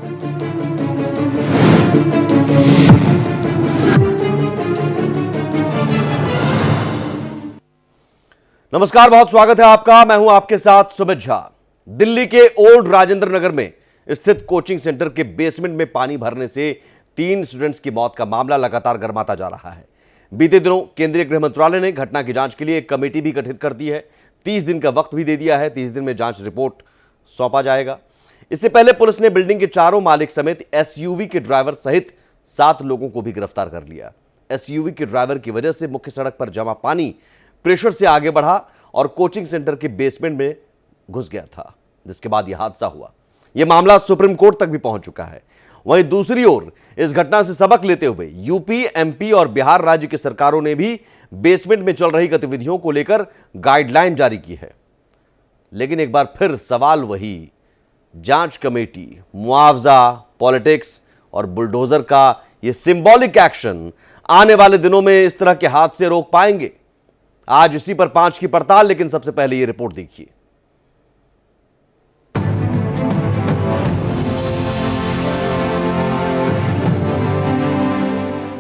नमस्कार, बहुत स्वागत है आपका। मैं हूं आपके साथ सुमित झा। दिल्ली के ओल्ड राजेंद्र नगर में स्थित कोचिंग सेंटर के बेसमेंट में पानी भरने से 3 स्टूडेंट्स की मौत का मामला लगातार गर्माता जा रहा है। बीते दिनों केंद्रीय गृह मंत्रालय ने घटना की जांच के लिए एक कमेटी भी गठित कर दी है। 30 दिन का वक्त भी दे दिया है। 30 दिन में जांच रिपोर्ट सौंपा जाएगा। इससे पहले पुलिस ने बिल्डिंग के चारों मालिक समेत एसयूवी के ड्राइवर सहित 7 लोगों को भी गिरफ्तार कर लिया। एसयूवी के ड्राइवर की वजह से मुख्य सड़क पर जमा पानी प्रेशर से आगे बढ़ा और कोचिंग सेंटर के बेसमेंट में घुस गया था, जिसके बाद यह हादसा हुआ। यह मामला सुप्रीम कोर्ट तक भी पहुंच चुका है। वहीं दूसरी ओर इस घटना से सबक लेते हुए यूपी, एमपी और बिहार राज्य की सरकारों ने भी बेसमेंट में चल रही गतिविधियों को लेकर गाइडलाइन जारी की है। लेकिन एक बार फिर सवाल वही, जांच कमेटी, मुआवजा, पॉलिटिक्स और बुलडोजर का यह सिंबॉलिक एक्शन आने वाले दिनों में इस तरह के हादसे रोक पाएंगे? आज इसी पर 5 की पड़ताल, लेकिन सबसे पहले यह रिपोर्ट देखिए।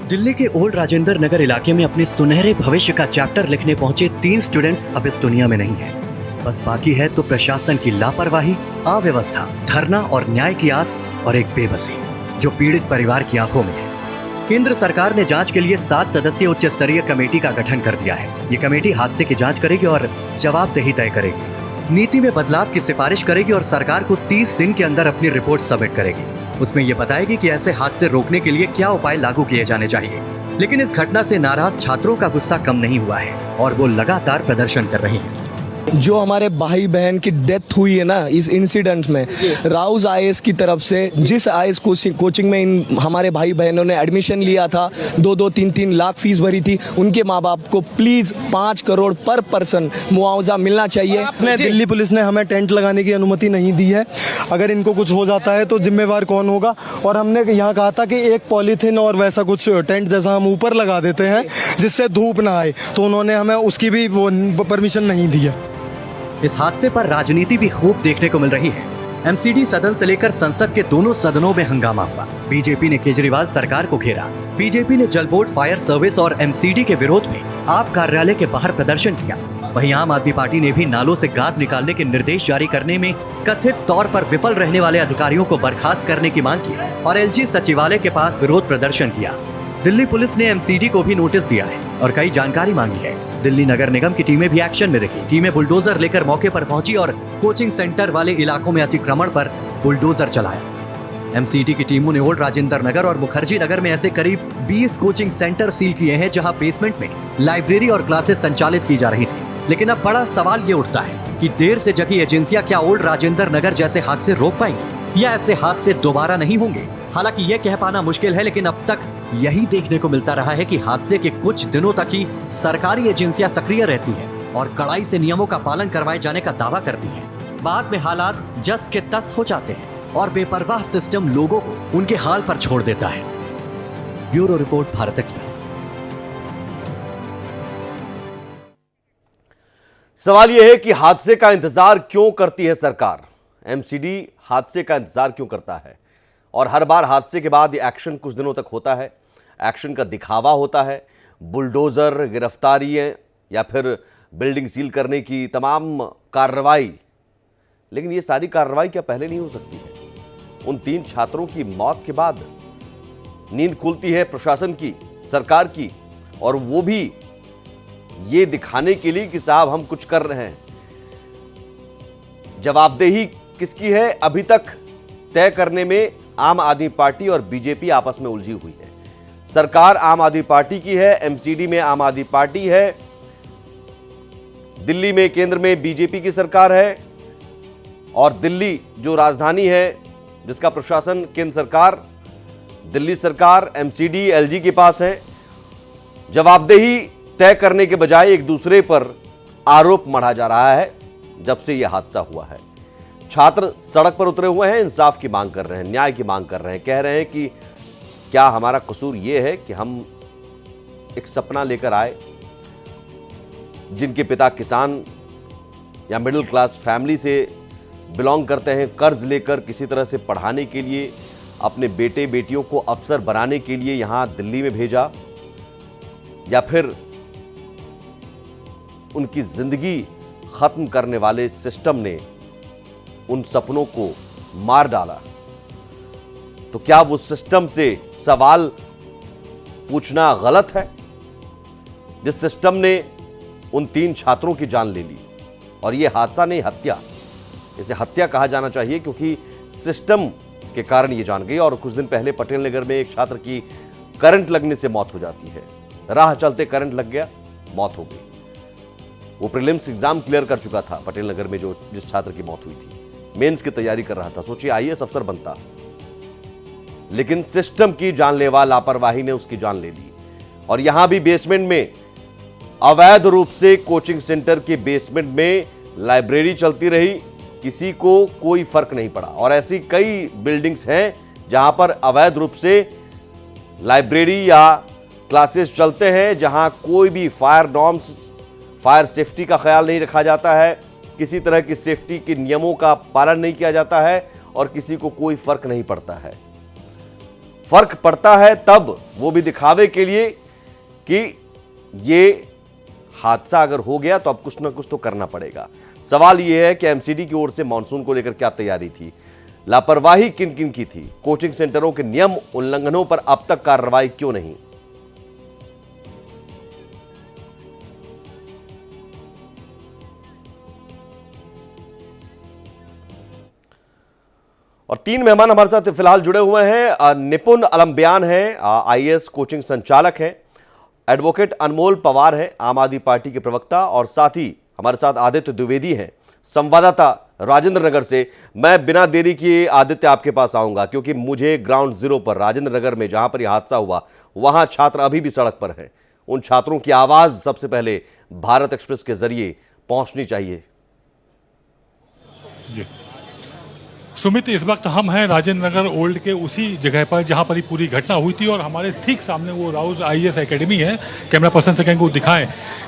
दिल्ली के ओल्ड राजेंद्र नगर इलाके में अपने सुनहरे भविष्य का चैप्टर लिखने पहुंचे 3 स्टूडेंट्स अब इस दुनिया में नहीं हैं। बस बाकी है तो प्रशासन की लापरवाही, अव्यवस्था, धरना और न्याय की आस और एक बेबसी जो पीड़ित परिवार की आंखों में है। केंद्र सरकार ने जांच के लिए 7 सदस्यीय उच्च स्तरीय कमेटी का गठन कर दिया है। ये कमेटी हादसे की जांच करेगी और जवाबदेही तय करेगी, नीति में बदलाव की सिफारिश करेगी और सरकार को 30 दिन के अंदर अपनी रिपोर्ट सबमिट करेगी। उसमें ये बताएगी कि ऐसे हादसे रोकने के लिए क्या उपाय लागू किए जाने चाहिए। लेकिन इस घटना से नाराज छात्रों का गुस्सा कम नहीं हुआ है और वो लगातार प्रदर्शन कर रहे हैं। जो हमारे भाई बहन की डेथ हुई है ना इस इंसिडेंट में, राउज आईएएस की तरफ से जिस आईएएस कोचिंग में इन हमारे भाई बहनों ने एडमिशन लिया था, 2-2, 3-3 लाख फीस भरी थी, उनके माँ बाप को प्लीज 5 करोड़ पर पर्सन मुआवजा मिलना चाहिए। दिल्ली पुलिस ने हमें टेंट लगाने की अनुमति नहीं दी है। अगर इनको कुछ हो जाता है तो जिम्मेवार कौन होगा? और हमने यहाँ कहा था कि एक पॉलीथिन और वैसा कुछ टेंट जैसा हम ऊपर लगा देते हैं जिससे धूप ना आए, तो उन्होंने हमें उसकी भी वो परमिशन नहीं दी है। इस हादसे पर राजनीति भी खूब देखने को मिल रही है। एमसीडी सदन से लेकर संसद के दोनों सदनों में हंगामा हुआ। बीजेपी ने केजरीवाल सरकार को घेरा। बीजेपी ने जल बोर्ड, फायर सर्विस और एमसीडी के विरोध में आप कार्यालय के बाहर प्रदर्शन किया। वहीं आम आदमी पार्टी ने भी नालों से गाद निकालने के निर्देश जारी करने में कथित तौर पर विफल रहने वाले अधिकारियों को बर्खास्त करने की मांग की और एलजी सचिवालय के पास विरोध प्रदर्शन किया। दिल्ली पुलिस ने एमसीडी को भी नोटिस दिया है और कई जानकारी मांगी है। दिल्ली नगर निगम की टीमें भी एक्शन में रही। टीमें बुलडोजर लेकर मौके पर पहुंची और कोचिंग सेंटर वाले इलाकों में अतिक्रमण पर बुलडोजर चलाया। एमसीडी की टीमों ने ओल्ड राजेंद्र नगर और मुखर्जी नगर में ऐसे करीब 20 कोचिंग सेंटर सील किए हैं जहां बेसमेंट में लाइब्रेरी और क्लासेस संचालित की जा रही थी। लेकिन अब बड़ा सवाल ये उठता है कि देर से जगी एजेंसियां क्या ओल्ड राजेंद्र नगर जैसे हादसे रोक पाएंगी या ऐसे हादसे दोबारा नहीं होंगे? हालांकि यह कह पाना मुश्किल है, लेकिन अब तक यही देखने को मिलता रहा है कि हादसे के कुछ दिनों तक ही सरकारी एजेंसियां सक्रिय रहती हैं और कड़ाई से नियमों का पालन करवाए जाने का दावा करती हैं। बाद में हालात जस के तस हो जाते हैं और बेपरवाह सिस्टम लोगों को उनके हाल पर छोड़ देता है। Bureau report, Bharat express. सवाल यह है कि हादसे का इंतजार क्यों करती है सरकार? एमसीडी हादसे का इंतजार क्यों करता है? और हर बार हादसे के बाद एक्शन कुछ दिनों तक होता है, एक्शन का दिखावा होता है, बुलडोजर, गिरफ्तारी या फिर बिल्डिंग सील करने की तमाम कार्रवाई। लेकिन ये सारी कार्रवाई क्या पहले नहीं हो सकती है? उन 3 छात्रों की मौत के बाद नींद खुलती है प्रशासन की, सरकार की, और वो भी ये दिखाने के लिए कि साहब हम कुछ कर रहे हैं। जवाबदेही किसकी है अभी तक तय करने में आम आदमी पार्टी और बीजेपी आपस में उलझी हुई है। सरकार आम आदमी पार्टी की है, एमसीडी में आम आदमी पार्टी है, दिल्ली में केंद्र में बीजेपी की सरकार है, और दिल्ली जो राजधानी है जिसका प्रशासन केंद्र सरकार, दिल्ली सरकार, एमसीडी, एलजी के पास है। जवाबदेही तय करने के बजाय एक दूसरे पर आरोप मढ़ा जा रहा है जब से यह हादसा हुआ है। छात्र सड़क पर उतरे हुए हैं, इंसाफ की मांग कर रहे हैं, न्याय की मांग कर रहे हैं, कह रहे हैं कि क्या हमारा कसूर यह है कि हम एक सपना लेकर आए, जिनके पिता किसान या मिडिल क्लास फैमिली से बिलोंग करते हैं, कर्ज लेकर किसी तरह से पढ़ाने के लिए अपने बेटे बेटियों को अफसर बनाने के लिए यहां दिल्ली में भेजा, या फिर उनकी जिंदगी खत्म करने वाले सिस्टम ने उन सपनों को मार डाला? तो क्या वो सिस्टम से सवाल पूछना गलत है, जिस सिस्टम ने उन 3 छात्रों की जान ले ली? और यह हादसा नहीं, हत्या, इसे हत्या कहा जाना चाहिए, क्योंकि सिस्टम के कारण ये जान गई। और कुछ दिन पहले पटेल नगर में एक छात्र की करंट लगने से मौत हो जाती है। राह चलते करंट लग गया, मौत हो गई। वो प्रीलिम्स एग्जाम क्लियर कर चुका था पटेल नगर में, जिस छात्र की मौत हुई थी, मेंस की तैयारी कर रहा था, सोचिए आईएएस अफसर बनता, लेकिन सिस्टम की जानलेवा लापरवाही ने उसकी जान ले ली। और यहां भी बेसमेंट में अवैध रूप से कोचिंग सेंटर के बेसमेंट में लाइब्रेरी चलती रही, किसी को कोई फर्क नहीं पड़ा। और ऐसी कई बिल्डिंग्स हैं जहां पर अवैध रूप से लाइब्रेरी या क्लासेस चलते हैं, जहां कोई भी फायर नॉर्म्स, फायर सेफ्टी का ख्याल नहीं रखा जाता है, किसी तरह की सेफ्टी के नियमों का पालन नहीं किया जाता है, और किसी को कोई फर्क नहीं पड़ता है। फर्क पड़ता है तब वो भी दिखावे के लिए कि ये हादसा अगर हो गया तो अब कुछ ना कुछ तो करना पड़ेगा। सवाल यह है कि एमसीडी की ओर से मानसून को लेकर क्या तैयारी थी, लापरवाही किन किन की थी, कोचिंग सेंटरों के नियम उल्लंघनों पर अब तक कार्रवाई क्यों नहीं? और 3 मेहमान हमारे साथ फिलहाल जुड़े हुए हैं। निपुण अलम्बियान हैं, आईएएस कोचिंग संचालक हैं, एडवोकेट अनमोल पवार हैं, आम आदमी पार्टी के प्रवक्ता, और साथ ही हमारे साथ आदित्य द्विवेदी हैं, संवाददाता राजेंद्र नगर से। मैं बिना देरी किए आदित्य आपके पास आऊंगा, क्योंकि मुझे ग्राउंड जीरो पर राजेंद्र नगर में जहां पर यह हादसा हुआ वहां छात्र अभी भी सड़क पर हैं। उन छात्रों की आवाज सबसे पहले भारत एक्सप्रेस के जरिए पहुंचनी चाहिए। जी सुमित, इस वक्त हम हैं राजेंद्र नगर ओल्ड के उसी जगह पर जहां पर ये पूरी घटना हुई थी, और हमारे ठीक सामने वो राउज आईएएस एकेडमी है, कैमरा पर्सन से कहेंगे वो दिखाएं,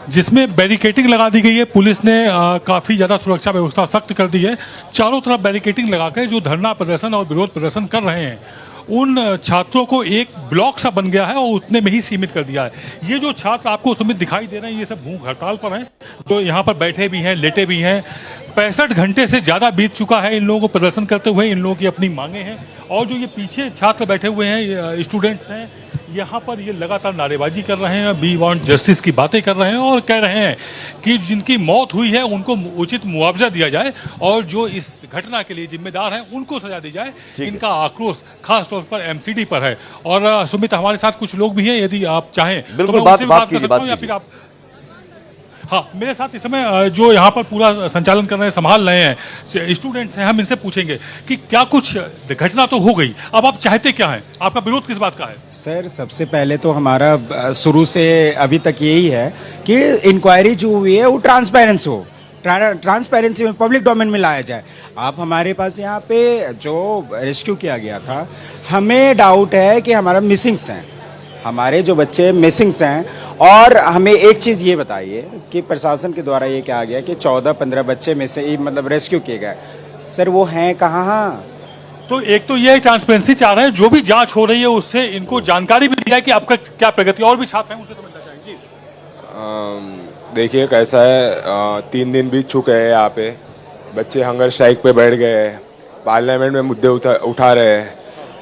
जिसमें बैरिकेटिंग लगा दी गई है। पुलिस ने काफ़ी ज़्यादा सुरक्षा व्यवस्था सख्त कर दी है। चारों तरफ बैरिकेटिंग लगा कर जो धरना प्रदर्शन और विरोध प्रदर्शन कर रहे हैं उन छात्रों को एक ब्लॉक सा बन गया है और उतने में ही सीमित कर दिया है। ये जो छात्र आपको सुमित दिखाई दे रहे हैं, ये सब भूख हड़ताल पर हैं, तो यहाँ पर बैठे भी हैं, लेटे भी हैं। 65 घंटे से ज़्यादा बीत चुका है इन लोगों को प्रदर्शन करते हुए। इन लोगों की अपनी मांगे हैं, और जो ये पीछे छात्र बैठे हुए हैं, स्टूडेंट्स हैं, यहाँ पर ये लगातार नारेबाजी कर रहे हैं, वी वांट जस्टिस की बातें कर रहे हैं, और कह रहे हैं कि जिनकी मौत हुई है उनको उचित मुआवजा दिया जाए, और जो इस घटना के लिए जिम्मेदार हैं उनको सजा दी जाए। इनका आक्रोश खास तौर पर एमसीडी पर है। और सुमित, हमारे साथ कुछ लोग भी हैं, यदि आप चाहें तो मैं उनसे बात कर सकता हूँ, या फिर आप? हाँ, मेरे साथ इस समय जो यहाँ पर पूरा संचालन कर रहे हैं, संभाल रहे हैं, स्टूडेंट्स हैं, हम इनसे पूछेंगे कि क्या कुछ घटना तो हो गई, अब आप चाहते क्या हैं, आपका विरोध किस बात का है? सर, सबसे पहले तो हमारा शुरू से अभी तक यही है कि इंक्वायरी जो हुई है वो ट्रांसपेरेंसी हो, ट्रांसपेरेंसी में पब्लिक डोमेन में लाया जाए। आप हमारे पास यहाँ पे जो रेस्क्यू किया गया था, हमें डाउट है कि हमारा मिसिंग्स हैं, हमारे जो बच्चे मिसिंग्स हैं। और हमें एक चीज़ ये बताइए कि प्रशासन के द्वारा ये कहा गया कि 14-15 बच्चे में से मतलब रेस्क्यू किए गए, सर वो हैं कहाँ? तो एक तो ये ट्रांसपेरेंसी चाह रहे हैं, जो भी जांच हो रही है उससे इनको जानकारी भी दी जाए कि आपका क्या प्रगति, और भी छात्र हैं उनसे समझना चाहेंगे। देखिए कैसा है, 3 दिन बीत चुके हैं, यहाँ पे बच्चे हंगर स्ट्राइक पे बैठ गए हैं, पार्लियामेंट में मुद्दे उठा रहे हैं।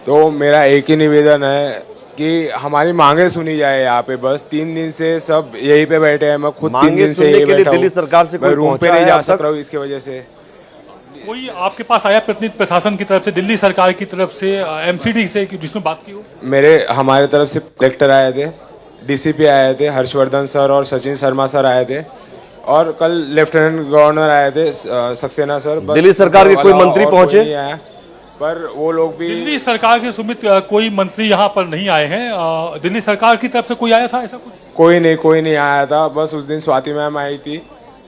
तो मेरा एक ही निवेदन है कि हमारी मांगे सुनी जाए। यहाँ पे बस 3 दिन से सब यहीं पे बैठे हैं, मैं खुद 3 दिन से यही बैठा हूँ, दिल्ली सरकार से कोई रूम पे नहीं जा सक रहा हूँ इसकी वजह से। कोई आपके पास आया प्रतिनिधि प्रशासन की तरफ से, दिल्ली सरकार की तरफ से, एमसीडी से, जिसमें बात की हो? हमारे तरफ से कलेक्टर आए थे, डीसीपी आए थे, हर्षवर्धन सर और सचिन शर्मा सर आए थे, और कल लेफ्टिनेंट गवर्नर आए थे सक्सेना सर। दिल्ली सरकार के कोई मंत्री पहुंचे? पर वो लोग भी दिल्ली सरकार के सुमित कोई मंत्री यहाँ पर नहीं आए हैं। दिल्ली सरकार की तरफ से कोई आया था ऐसा कुछ? कोई नहीं आया था। बस उस दिन स्वाति मैम आई थी,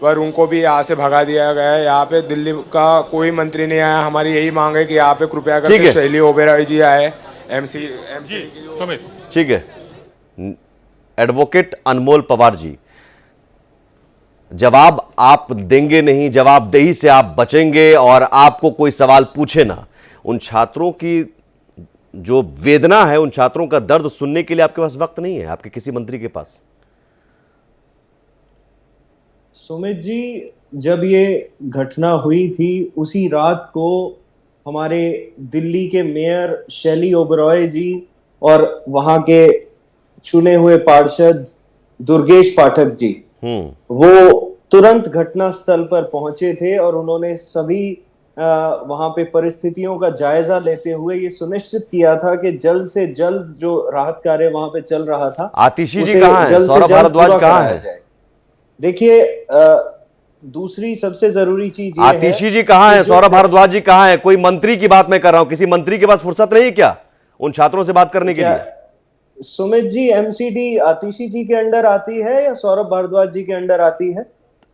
पर उनको भी यहाँ से भगा दिया गया है। यहाँ पे दिल्ली का कोई मंत्री नहीं आया। हमारी यही मांग है कि यहाँ पे कृपया करके शैली ओबेरॉय जी आए, एमसी सुमित। ठीक है, एडवोकेट अनमोल पवार जी, जवाब आप देंगे नहीं, जवाबदेही से आप बचेंगे, और आपको कोई सवाल पूछे ना। उन छात्रों की जो वेदना है, उन छात्रों का दर्द सुनने के लिए आपके पास वक्त नहीं है, आपके किसी मंत्री के पास? सुमित जी, जब ये घटना हुई थी उसी रात को हमारे दिल्ली के मेयर शैली ओबरॉय जी और वहां के चुने हुए पार्षद दुर्गेश पाठक जी वो तुरंत घटना स्थल पर पहुंचे थे और उन्होंने सभी वहां पे परिस्थितियों का जायजा लेते हुए ये सुनिश्चित किया था कि जल्द से जल्द जो राहत कार्य वहां पे चल रहा था, आतिशी जी कहाँ है? सौरभ भारद्वाज कहाँ है? देखिए, दूसरी सबसे जरूरी चीज ये आतिशी जी कहाँ है? सौरभ भारद्वाज जी कहाँ है? कोई मंत्री की बात मैं कर रहा हूं, किसी मंत्री के पास फुर्सत नहीं क्या उन छात्रों से बात करने के लिए? सुमित जी, एमसीडी आतिशी जी के अंडर आती है या सौरभ भारद्वाज जी के अंडर आती है?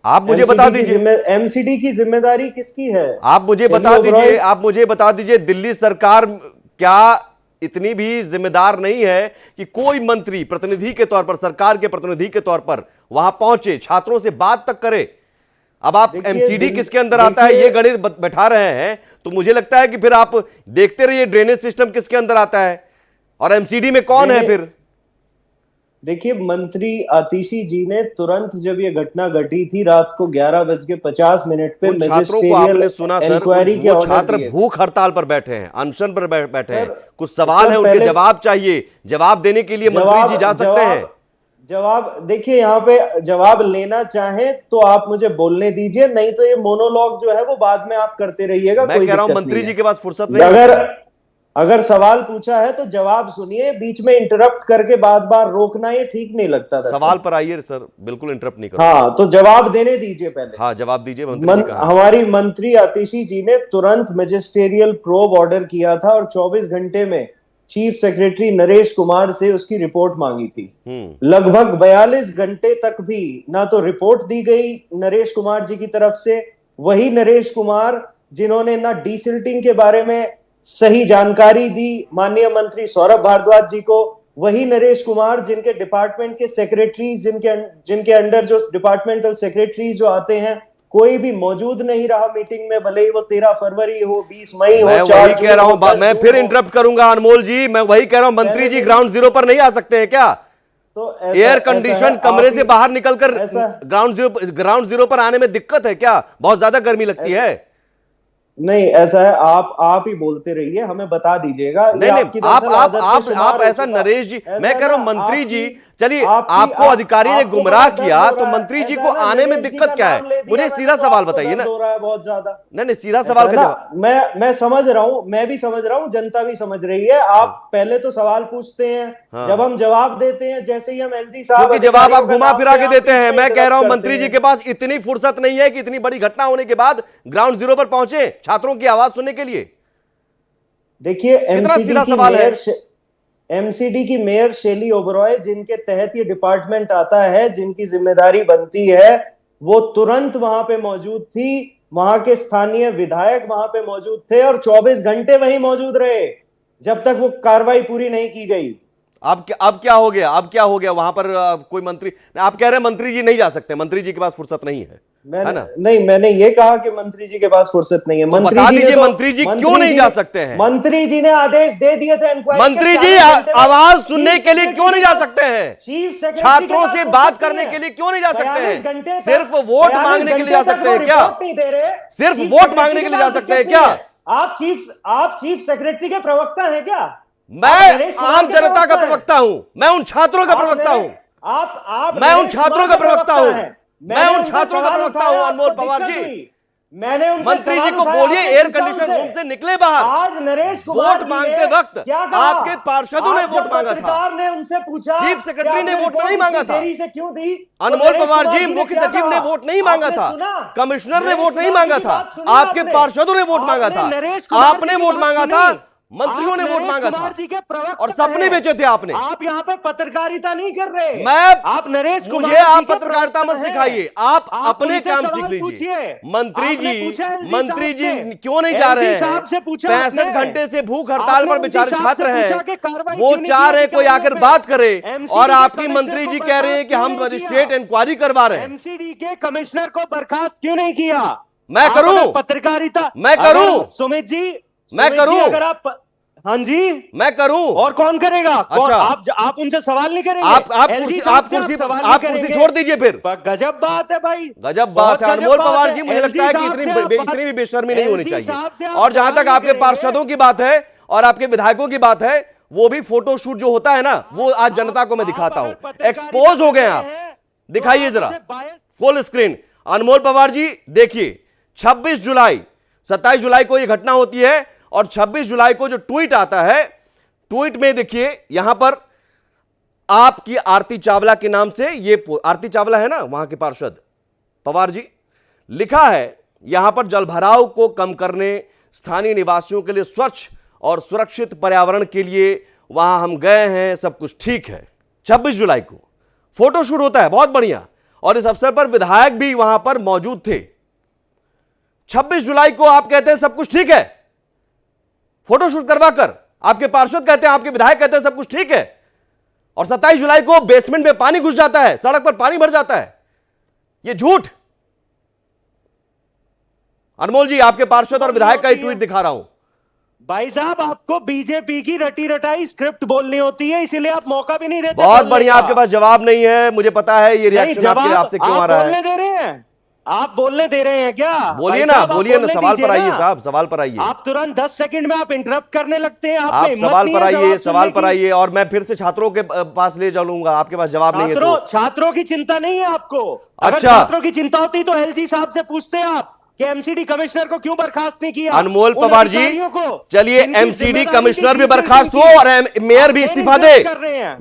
आप मुझे बता दीजिए, एमसीडी की जिम्मेदारी किसकी है? आप मुझे बता दीजिए, दिल्ली सरकार क्या इतनी भी जिम्मेदार नहीं है कि कोई मंत्री प्रतिनिधि के तौर पर, सरकार के प्रतिनिधि के तौर पर वहां पहुंचे, छात्रों से बात तक करे? अब आप एमसीडी किसके अंदर आता है ये गणित बैठा रहे हैं, तो मुझे लगता है कि फिर आप देखते रहिए ड्रेनेज सिस्टम किसके अंदर आता है और एमसीडी में कौन है फिर? देखिए, मंत्री आतिशी जी ने तुरंत जब ये घटना घटी थी रात को 11:50 पे उन छात्रों को आपने सुना सर, वो छात्र भूख हड़ताल पर बैठे हैं, अनशन पर बैठे हैं, कुछ सवाल है उनके जवाब चाहिए, जवाब देने के लिए मंत्री जी जा सकते हैं। जवाब देखिए, यहाँ पे जवाब लेना चाहे तो आप मुझे बोलने दीजिए, नहीं तो ये मोनोलॉग जो है वो बाद में आप करते रहिएगा। मैं कह रहा हूं मंत्री जी के पास फुर्सत नहीं। अगर सवाल पूछा है तो जवाब सुनिए, बीच में इंटरप्ट करके बार बार रोकना ये ठीक नहीं लगता था। सवाल पर आइए सर, बिल्कुल इंटरप्ट नहीं करो। हाँ, तो जवाब देने दीजिए पहले। हाँ, जवाब दीजिए। हमारी मंत्री आतिशी जी ने तुरंत मैजिस्टेरियल प्रोब ऑर्डर किया था और 24 घंटे में चीफ सेक्रेटरी नरेश कुमार से उसकी रिपोर्ट मांगी थी। लगभग 42 घंटे तक भी ना तो रिपोर्ट दी गई नरेश कुमार जी की तरफ से, वही नरेश कुमार जिन्होंने ना डीसिल्टिंग के बारे में सही जानकारी दी माननीय मंत्री सौरभ भारद्वाज जी को, वही नरेश कुमार जिनके डिपार्टमेंट के सेक्रेटरीज, जिनके अंडर जो डिपार्टमेंटल सेक्रेटरीज जो आते हैं, कोई भी मौजूद नहीं रहा मीटिंग में, भले ही वो 13 फरवरी हो, 20 मई हो, मैं वही कह रहा हूं, मैं फिर इंटरप्ट करूंगा अनमोल जी, मैं वही कह रहा हूं, मंत्री जी ग्राउंड जीरो पर नहीं आ सकते हैं क्या? तो एयर कंडीशन कमरे से बाहर निकलकर ग्राउंड जीरो पर आने में दिक्कत है क्या? बहुत ज्यादा गर्मी लगती है? नहीं, ऐसा है, आप ही बोलते रहिए, हमें बता दीजिएगा। नहीं, आप ऐसा नरेश जी, मैं कह रहा हूं मंत्री जी, चलिए आपको अधिकारी ने गुमराह किया तो मंत्री जी को आने में दिक्कत क्या है? मुझे सीधा सवाल बताइए ना। बहुत ज्यादा नहीं, सीधा सवाल का जवाब। मैं समझ रहा हूं, मैं भी समझ रहा हूं, जनता भी समझ रही है। आप पहले तो सवाल पूछते हैं, जब हम जवाब देते हैं, जैसे ही हम एलजी साहब क्योंकि जवाब आप घुमा फिरा के देते हैं। मैं कह रहा हूं मंत्री जी के पास इतनी फुर्सत नहीं है कि इतनी बड़ी घटना होने के बाद ग्राउंड जीरो पर पहुंचे छात्रों की आवाज सुनने के लिए। देखिए, एमसीडी की मेयर शैली ओबरॉय, जिनके तहत ये डिपार्टमेंट आता है, जिनकी जिम्मेदारी बनती है, वो तुरंत वहां पे मौजूद थी। वहां के स्थानीय विधायक वहां पे मौजूद थे और 24 घंटे वहीं मौजूद रहे जब तक वो कार्रवाई पूरी नहीं की गई। अब क्या हो गया? अब क्या हो गया वहां पर? कोई मंत्री, आप कह रहे हैं मंत्री जी नहीं जा सकते, मंत्री जी के पास फुर्सत नहीं है, है ना? नहीं, मैंने ये कहा कि मंत्री जी के पास फुर्सत नहीं है। तो बता दीजिए मंत्री जी क्यों नहीं जा सकते हैं? मंत्री जी ने आदेश दे दिए थे इंक्वायरी। मंत्री जी आवाज सुनने के लिए क्यों नहीं जा सकते हैं? छात्रों से बात करने के लिए क्यों नहीं जा सकते हैं? सिर्फ वोट मांगने के लिए जा सकते हैं क्या? सिर्फ वोट मांगने के लिए जा सकते हैं क्या? आप चीफ सेक्रेटरी के प्रवक्ता हैं क्या? मैं आम जनता का प्रवक्ता हूं, मैं उन छात्रों का प्रवक्ता हूं, मैं उन छात्रों का प्रवक्ता हूं, मैं उन छात्रों का प्रवक्ता हूं। अनमोल पवार जी, मैंने मंत्री जी को बोलिए एयर कंडीशन रूम से निकले बाहर। आज नरेश कुमार वोट मांगते वक्त आपके पार्षदों ने वोट मांगा था, ने उनसे पूछा, चीफ सेक्रेटरी ने वोट नहीं मांगा था, देरी से क्यों दी? अनमोल पवार जी, मुख्य सचिव ने वोट नहीं मांगा था, कमिश्नर ने वोट नहीं मांगा था, आपके पार्षदों ने वोट मांगा था, आपने वोट मांगा था, मंत्रियों ने वोट मांगा था और सपने बेचे थे आपने। आप यहाँ पे पत्रकारिता नहीं कर रहे। आप नरेश कुमार, मुझे आप पत्रकारिता मत सिखाइए, आप अपने काम सीख लीजिए। मंत्री जी क्यों नहीं जा रहे हैं? 65 घंटे से भूख हड़ताल पर बेचारे छात्र हैं, वो चाह रहे कोई आकर बात करे और आपकी मंत्री जी कह रहे हैं कि हम मजिस्ट्रेट इंक्वायरी करवा रहे हैं। एमसीडी के कमिश्नर को बर्खास्त क्यों नहीं किया? मैं करूं, पत्रकारिता मैं करूं, सुमित जी, मैं करूं, हाँ जी, मैं करूं और कौन करेगा? अच्छा। आप उनसे सवाल नहीं करेंगे? आप LG कुर्सी साहब आप से कुर्सी सवाल आप नहीं कुर्सी करेंगे? छोड़ दीजिए फिर। गजब बात है भाई, गजब बहुत बात है गजब अनमोल बात पवार है। जी, मुझे LG लगता है कि साहब से आप इतनी भी बेशर्मी नहीं होनी LG चाहिए। साहब से आप और जहां सवाल तक नहीं आपके करेंगे? पार्षदों की बात है और आपके विधायकों की बात है, वो भी फोटो शूट जो होता है ना, वो आज जनता को मैं दिखाता हूं। एक्सपोज हो गए आप, दिखाइए जरा फुल स्क्रीन। अनमोल पवार जी देखिए, 26 जुलाई 27 जुलाई को यह घटना होती है और 26 जुलाई को जो ट्वीट आता है, ट्वीट में देखिए यहां पर आपकी आरती चावला के नाम से, ये आरती चावला है ना वहां के पार्षद पवार जी, लिखा है यहां पर जलभराव को कम करने, स्थानीय निवासियों के लिए स्वच्छ और सुरक्षित पर्यावरण के लिए वहां हम गए हैं, सब कुछ ठीक है। 26 जुलाई को फोटोशूट होता है, बहुत बढ़िया, और इस अवसर पर विधायक भी वहां पर मौजूद थे। 26 जुलाई को आप कहते हैं सब कुछ ठीक है, फोटोशूट करवाकर आपके पार्षद कहते हैं, आपके विधायक कहते हैं सब कुछ ठीक है, और 27 जुलाई को बेसमेंट में पानी घुस जाता है, सड़क पर पानी भर जाता है। यह झूठ। अनमोल जी, आपके पार्षद और विधायक का ही ट्वीट दिखा रहा हूं। भाई साहब, आपको बीजेपी की रटी रटाई स्क्रिप्ट बोलनी होती है, इसीलिए आप मौका भी नहीं देते। बहुत बढ़िया, आपके पास जवाब नहीं है, मुझे पता है ये रिएक्शन आपसे क्यों आ रहा है। बोलने दे रहे हैं, आप बोलने दे रहे हैं क्या? बोलिए ना, बोलिए ना, सवाल पर आइए साहब, सवाल पर आइए। आप तुरंत 10 सेकंड में आप इंटरप्ट करने लगते हैं। आप सवाल पर आइए, सवाल पर आइए, और मैं फिर से छात्रों के पास ले जाऊंगा। आपके पास जवाब नहीं है तो छात्रों की चिंता नहीं है आपको? अगर अच्छा, छात्रों की चिंता होती तो एलजी साहब से पूछते आप कि एमसीडी कमिश्नर को क्यों बर्खास्त नहीं किया। अनमोल पवार जी, चलिए एमसीडी कमिश्नर भी बर्खास्त हो और मेयर भी इस्तीफा दे,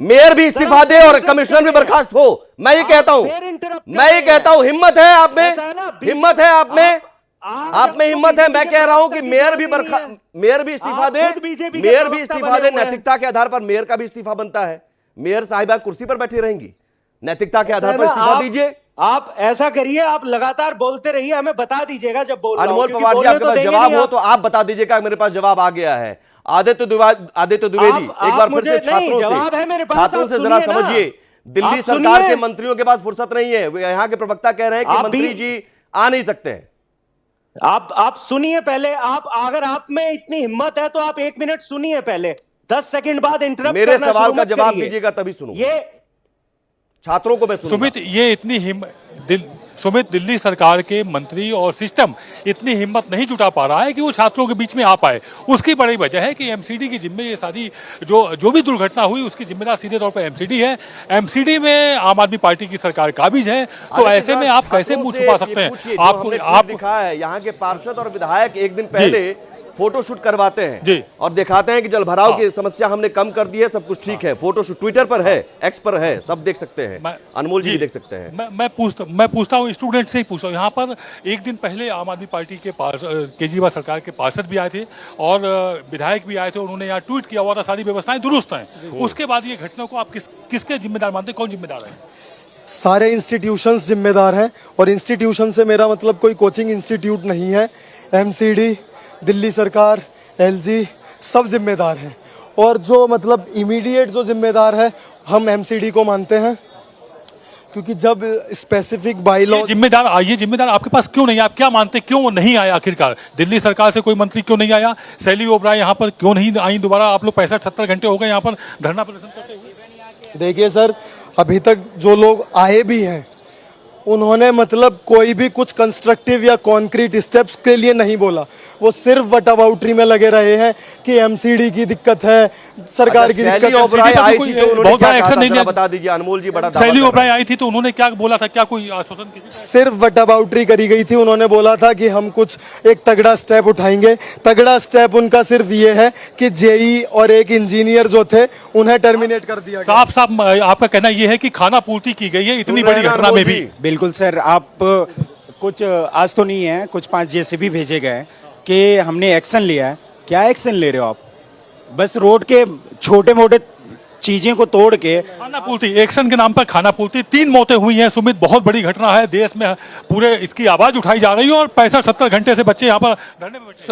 मेयर भी इस्तीफा दे और कमिश्नर भी बर्खास्त हो। मैं ये कहता हूं, हिम्मत है आप में, हिम्मत है आप में, आप में हिम्मत है। मैं कह रहा हूं कि मेयर भी इस्तीफा दे, मेयर भी इस्तीफा दे। नैतिकता के आधार पर मेयर का भी इस्तीफा बनता है। मेयर साहिबा कुर्सी पर बैठी रहेंगी, नैतिकता के आधार पर इस्तीफा दीजिए। आप ऐसा करिए, आप लगातार बोलते रहिए, हमें बता दीजिएगा जब बोल रहा हूं। अनमोल पवार जी, आपके पास जवाब हो तो आप बता दीजिएगा। मेरे पास जवाब आ गया है। आदित्य द्विवेदी, एक बार फिर से छात्रों से जरा समझिए, दिल्ली सरकार के मंत्रियों के पास फुर्सत नहीं है। यहाँ के प्रवक्ता कह रहे हैं कि मंत्री जी आ नहीं सकते हैं। आप सुनिए पहले। अगर आप में इतनी हिम्मत है तो आप 1 मिनट सुनिए पहले, 10 सेकंड बाद इंटरप्ट मेरे सवाल का जवाब दीजिएगा तभी सुनूंगा। ये छात्रों को मैं सुमित, ये इतनी सुमित, दिल्ली सरकार के मंत्री और सिस्टम इतनी हिम्मत नहीं जुटा पा रहा है कि वो छात्रों के बीच में आ पाए। उसकी बड़ी वजह है कि एमसीडी की जिम्मे ये सारी जो भी दुर्घटना हुई उसकी जिम्मेदार सीधे तौर पर एमसीडी है। एमसीडी में आम आदमी पार्टी की सरकार काबिज है, तो ऐसे में आप कैसे मुंह छुपा सकते हैं? आपको दिखा है यहाँ के पार्षद और विधायक एक दिन पहले फोटोशूट करवाते हैं जी, और दिखाते हैं कि जलभराव की समस्या हमने कम कर दी है, सब कुछ ठीक है। फोटोशूट ट्विटर पर है, एक्स पर है, सब देख सकते हैं। अनमोल जी भी देख सकते हैं। मैं पूछता हूँ, स्टूडेंट से ही पूछता हूँ। यहाँ पर एक दिन पहले आम आदमी पार्टी के केजरीवाल सरकार के पार्षद भी आए थे और विधायक भी आए थे। उन्होंने यहाँ ट्वीट किया हुआ था, सारी व्यवस्थाएं दुरुस्त हैं। उसके बाद ये घटना को आप किसके जिम्मेदार मानते हैं? कौन जिम्मेदार है? सारे इंस्टीट्यूशंस जिम्मेदार हैं, और इंस्टीट्यूशन से मेरा मतलब कोई कोचिंग इंस्टीट्यूट नहीं है। एमसीडी, दिल्ली सरकार, एलजी सब जिम्मेदार हैं, और जो मतलब इमीडिएट जो जिम्मेदार है हम एमसीडी को मानते हैं, क्योंकि जब स्पेसिफिक बाईलॉ जिम्मेदार आपके पास क्यों नहीं? आप क्या मानते, क्यों वो नहीं आया? आखिरकार दिल्ली सरकार से कोई मंत्री क्यों नहीं आया? शैली ओबराय यहाँ पर क्यों नहीं आई दोबारा? आप लोग 65-70 घंटे हो गए यहाँ पर धरना प्रदर्शन करते हुए। देखिए सर, अभी तक जो लोग आए भी हैं उन्होंने मतलब कोई भी कुछ कंस्ट्रक्टिव या कॉन्क्रीट स्टेप्स के लिए नहीं बोला। वो सिर्फ वटावाउटरी में लगे रहे हैं कि एमसीडी की दिक्कत है, सरकार की दिक्कत है। बहुत बड़ा एक्शन नहीं लिया, बता दीजिए अनमोल जी। बड़ा शैली ओबराय आई थी तो उन्होंने क्या बोला था? क्या कोई आश्वासन? सिर्फ वटावाउटरी करी गई थी। उन्होंने बोला था कि हम कुछ एक तगड़ा स्टेप उठाएंगे। तगड़ा स्टेप उनका सिर्फ ये है कि जेई और एक इंजीनियर जो थे उन्हें टर्मिनेट कर दिया गया। साफ साफ आपका कहना यह है कि खाना पूर्ति की गई है इतनी बड़ी घटना में भी। बिल्कुल सर, आप कुछ आज तो नहीं है, कुछ 5 जेसीबी भेजे गए कि हमने एक्शन लिया है। क्या एक्शन ले रहे हो आप? बस रोड के छोटे मोटे चीजें को तोड़ के खाना पूर्ति, एक्शन के नाम पर खाना पूर्ति। 3 मौतें हुई हैं सुमित, बहुत बड़ी घटना है। देश में पूरे इसकी आवाज उठाई जा रही है और 65-70 घंटे से बच्चे यहाँ पर धरने में बैठे।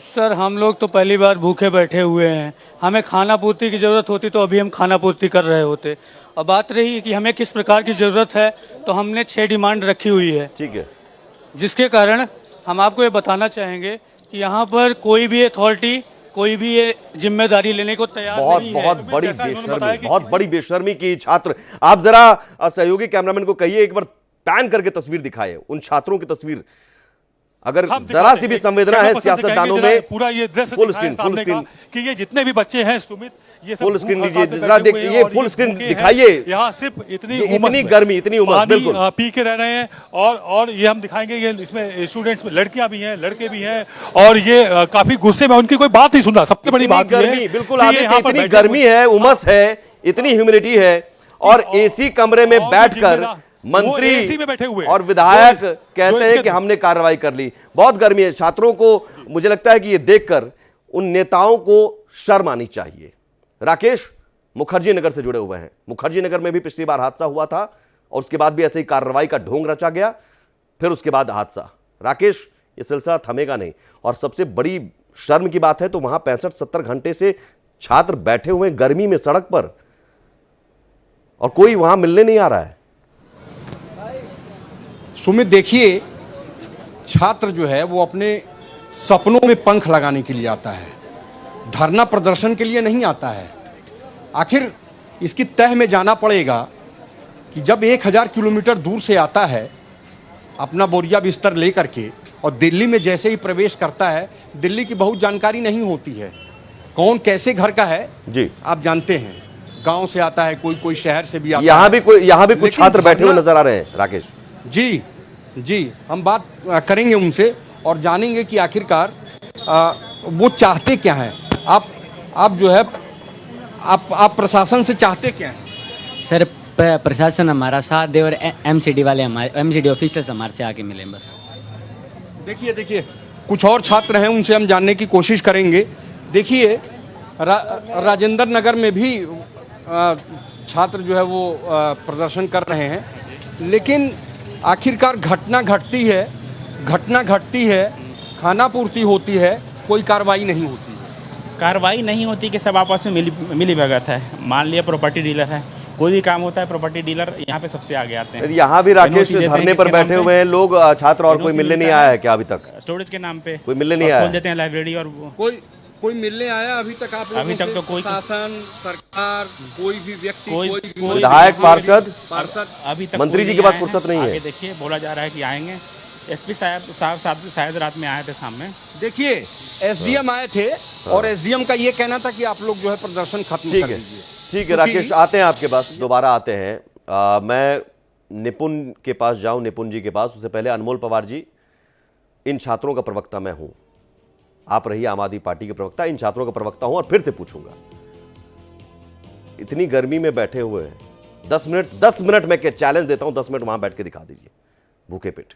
सर हम लोग तो पहली बार भूखे बैठे हुए हैं। हमें खाना पूर्ति की जरूरत होती तो अभी हम खाना पूर्ति कर रहे होते। अब बात रही कि हमें किस प्रकार की जरूरत है, तो हमने 6 डिमांड रखी हुई है। ठीक है, जिसके कारण हम आपको ये बताना चाहेंगे कि यहाँ पर कोई भी अथॉरिटी कोई भी ये जिम्मेदारी लेने को तैयार बहुत नहीं है। बहुत बड़ी जैसा इन्होंने बताया बेशर्मी, कि बहुत बड़ी बेशर्मी की छात्र। आप जरा सहयोगी कैमरामैन को कहिए एक बार पैन करके तस्वीर दिखाए, उन छात्रों की तस्वीर। अगर हम जरा दिखाते सी भी हैं, संवेदना कैमरा है पर्सन सियासतदानों दिखाएंगे, में, जरा पूरा ये दृश्य फुल दिखाएं स्क्रीन, फुल सामने स्क्रीन, का कि ये जितने भी बच्चे हैं सुमित, ये सब फुल स्क्रीन भूख लीजिए, हड़ताल पे जरा बैठे हुए हैं देखिए, और फुल ये स्क्रीन भूखे हैं। दिखाइए। यहाँ सिर्फ इतनी ये उमस इतनी में गर्मी, इतनी उमस, पानी, बिल्कुल। पी के रह रहे हैं और ये हम दिखाएंगे, ये इसमें स्टूडेंट्स में लड़कियां भी हैं, लड़के भी हैं और ये काफी गुस्से में, उनकी कोई बात नहीं सुन रहा। सबसे बड़ी इतनी बात ये है गर्मी, बिल्कुल कि आगे ये यहाँ पर इतनी बैठे गर्मी हुए- है, उमस है, इतनी ह्यूमिडिटी है और एसी कमरे में और जो बैठकर जिम्मेदार- मंत्री वो AC में बैठे हुए और हैं। विधायक जो कहते हैं इसके- कि हमने कार्रवाई कर ली। बहुत गर्मी है छात्रों को। मुझे लगता है कि ये देखकर उन नेताओं को शर्म आनी चाहिए। राकेश मुखर्जी नगर से जुड़े हुए हैं। मुखर्जी नगर में भी पिछली बार हादसा हुआ था और उसके बाद भी ऐसे ही कार्रवाई का ढोंग रचा गया, फिर उसके बाद हादसा। राकेश, ये सिलसिला थमेगा नहीं और सबसे बड़ी शर्म की बात है तो वहां 65-70 घंटे से छात्र बैठे हुए हैं गर्मी में सड़क पर और कोई वहां मिलने नहीं आ रहा है। सुमित, देखिए, छात्र जो है वो अपने सपनों में पंख लगाने के लिए आता है, धरना प्रदर्शन के लिए नहीं आता है। आखिर इसकी तह में जाना पड़ेगा कि जब 1000 किलोमीटर दूर से आता है अपना बोरिया बिस्तर लेकर के और दिल्ली में जैसे ही प्रवेश करता है, दिल्ली की बहुत जानकारी नहीं होती है, कौन कैसे घर का है जी, आप जानते हैं। गांव से आता है, कोई शहर से भी आता यहां है। भी कुछ लेकिन छात्र बैठे हुए धरना- नजर आ रहे हैं। राकेश जी, हम बात करेंगे उनसे और जानेंगे कि आखिरकार वो चाहते क्या हैं। आप जो है आप प्रशासन से चाहते क्या हैं? सर, प्रशासन हमारा साथ दे और एमसीडी वाले हमारे एमसीडी ऑफिसर्स हमारे से आके मिले बस। देखिए, कुछ और छात्र हैं, उनसे हम जानने की कोशिश करेंगे। देखिए, राजेंद्र नगर में भी छात्र जो है वो प्रदर्शन कर रहे हैं, लेकिन आखिरकार घटना घटती है, खाना पूर्ति होती है, कोई कार्रवाई नहीं होती। कार्रवाई नहीं होती कि सब आपस में मिली भगत है। मान लिया प्रॉपर्टी डीलर है, कोई भी काम होता है प्रॉपर्टी डीलर यहाँ पे सबसे आगे आते हैं। यहाँ भी राकेश NOC देते हैं धरने पर किसके नाम बैठे पे? हुए हैं लोग, छात्र, और कोई NOC मिलने नहीं मिलता आया है है क्या अभी तक? स्टोरेज के नाम पे कोई मिलने नहीं और आया खोल है? देते हैं लाइब्रेरी और वो। कोई मिलने आया अभी तक? आप अभी तक तो कोई- शासन, सरकार, कोई भी व्यक्ति, कोई विधायक, पार्षद, अभी तक मंत्री कोई जी नहीं के पास आए फुर्सत हैं। नहीं है। आगे देखिए, बोला जा रहा है कि आएंगे। एसपी साहब शायद रात में आए थे सामने। देखिए, एसडीएम आए थे और एसडीएम का ये कहना था कि आप लोग जो है प्रदर्शन खत्म कर दीजिए। ठीक है राकेश, आते हैं आपके पास, दोबारा आते हैं। मैं निपुण के पास जाऊं, निपुण जी के पास। उससे पहले अनमोल पवार जी, इन छात्रों का प्रवक्ता मैं हूं, आप रही आम आदमी पार्टी के प्रवक्ता, इन छात्रों का प्रवक्ता हूं और फिर से पूछूंगा, इतनी गर्मी में बैठे हुए हैं, 10 मिनट में चैलेंज देता हूं, 10 मिनट वहां बैठ के दिखा दीजिए भूखे पेट।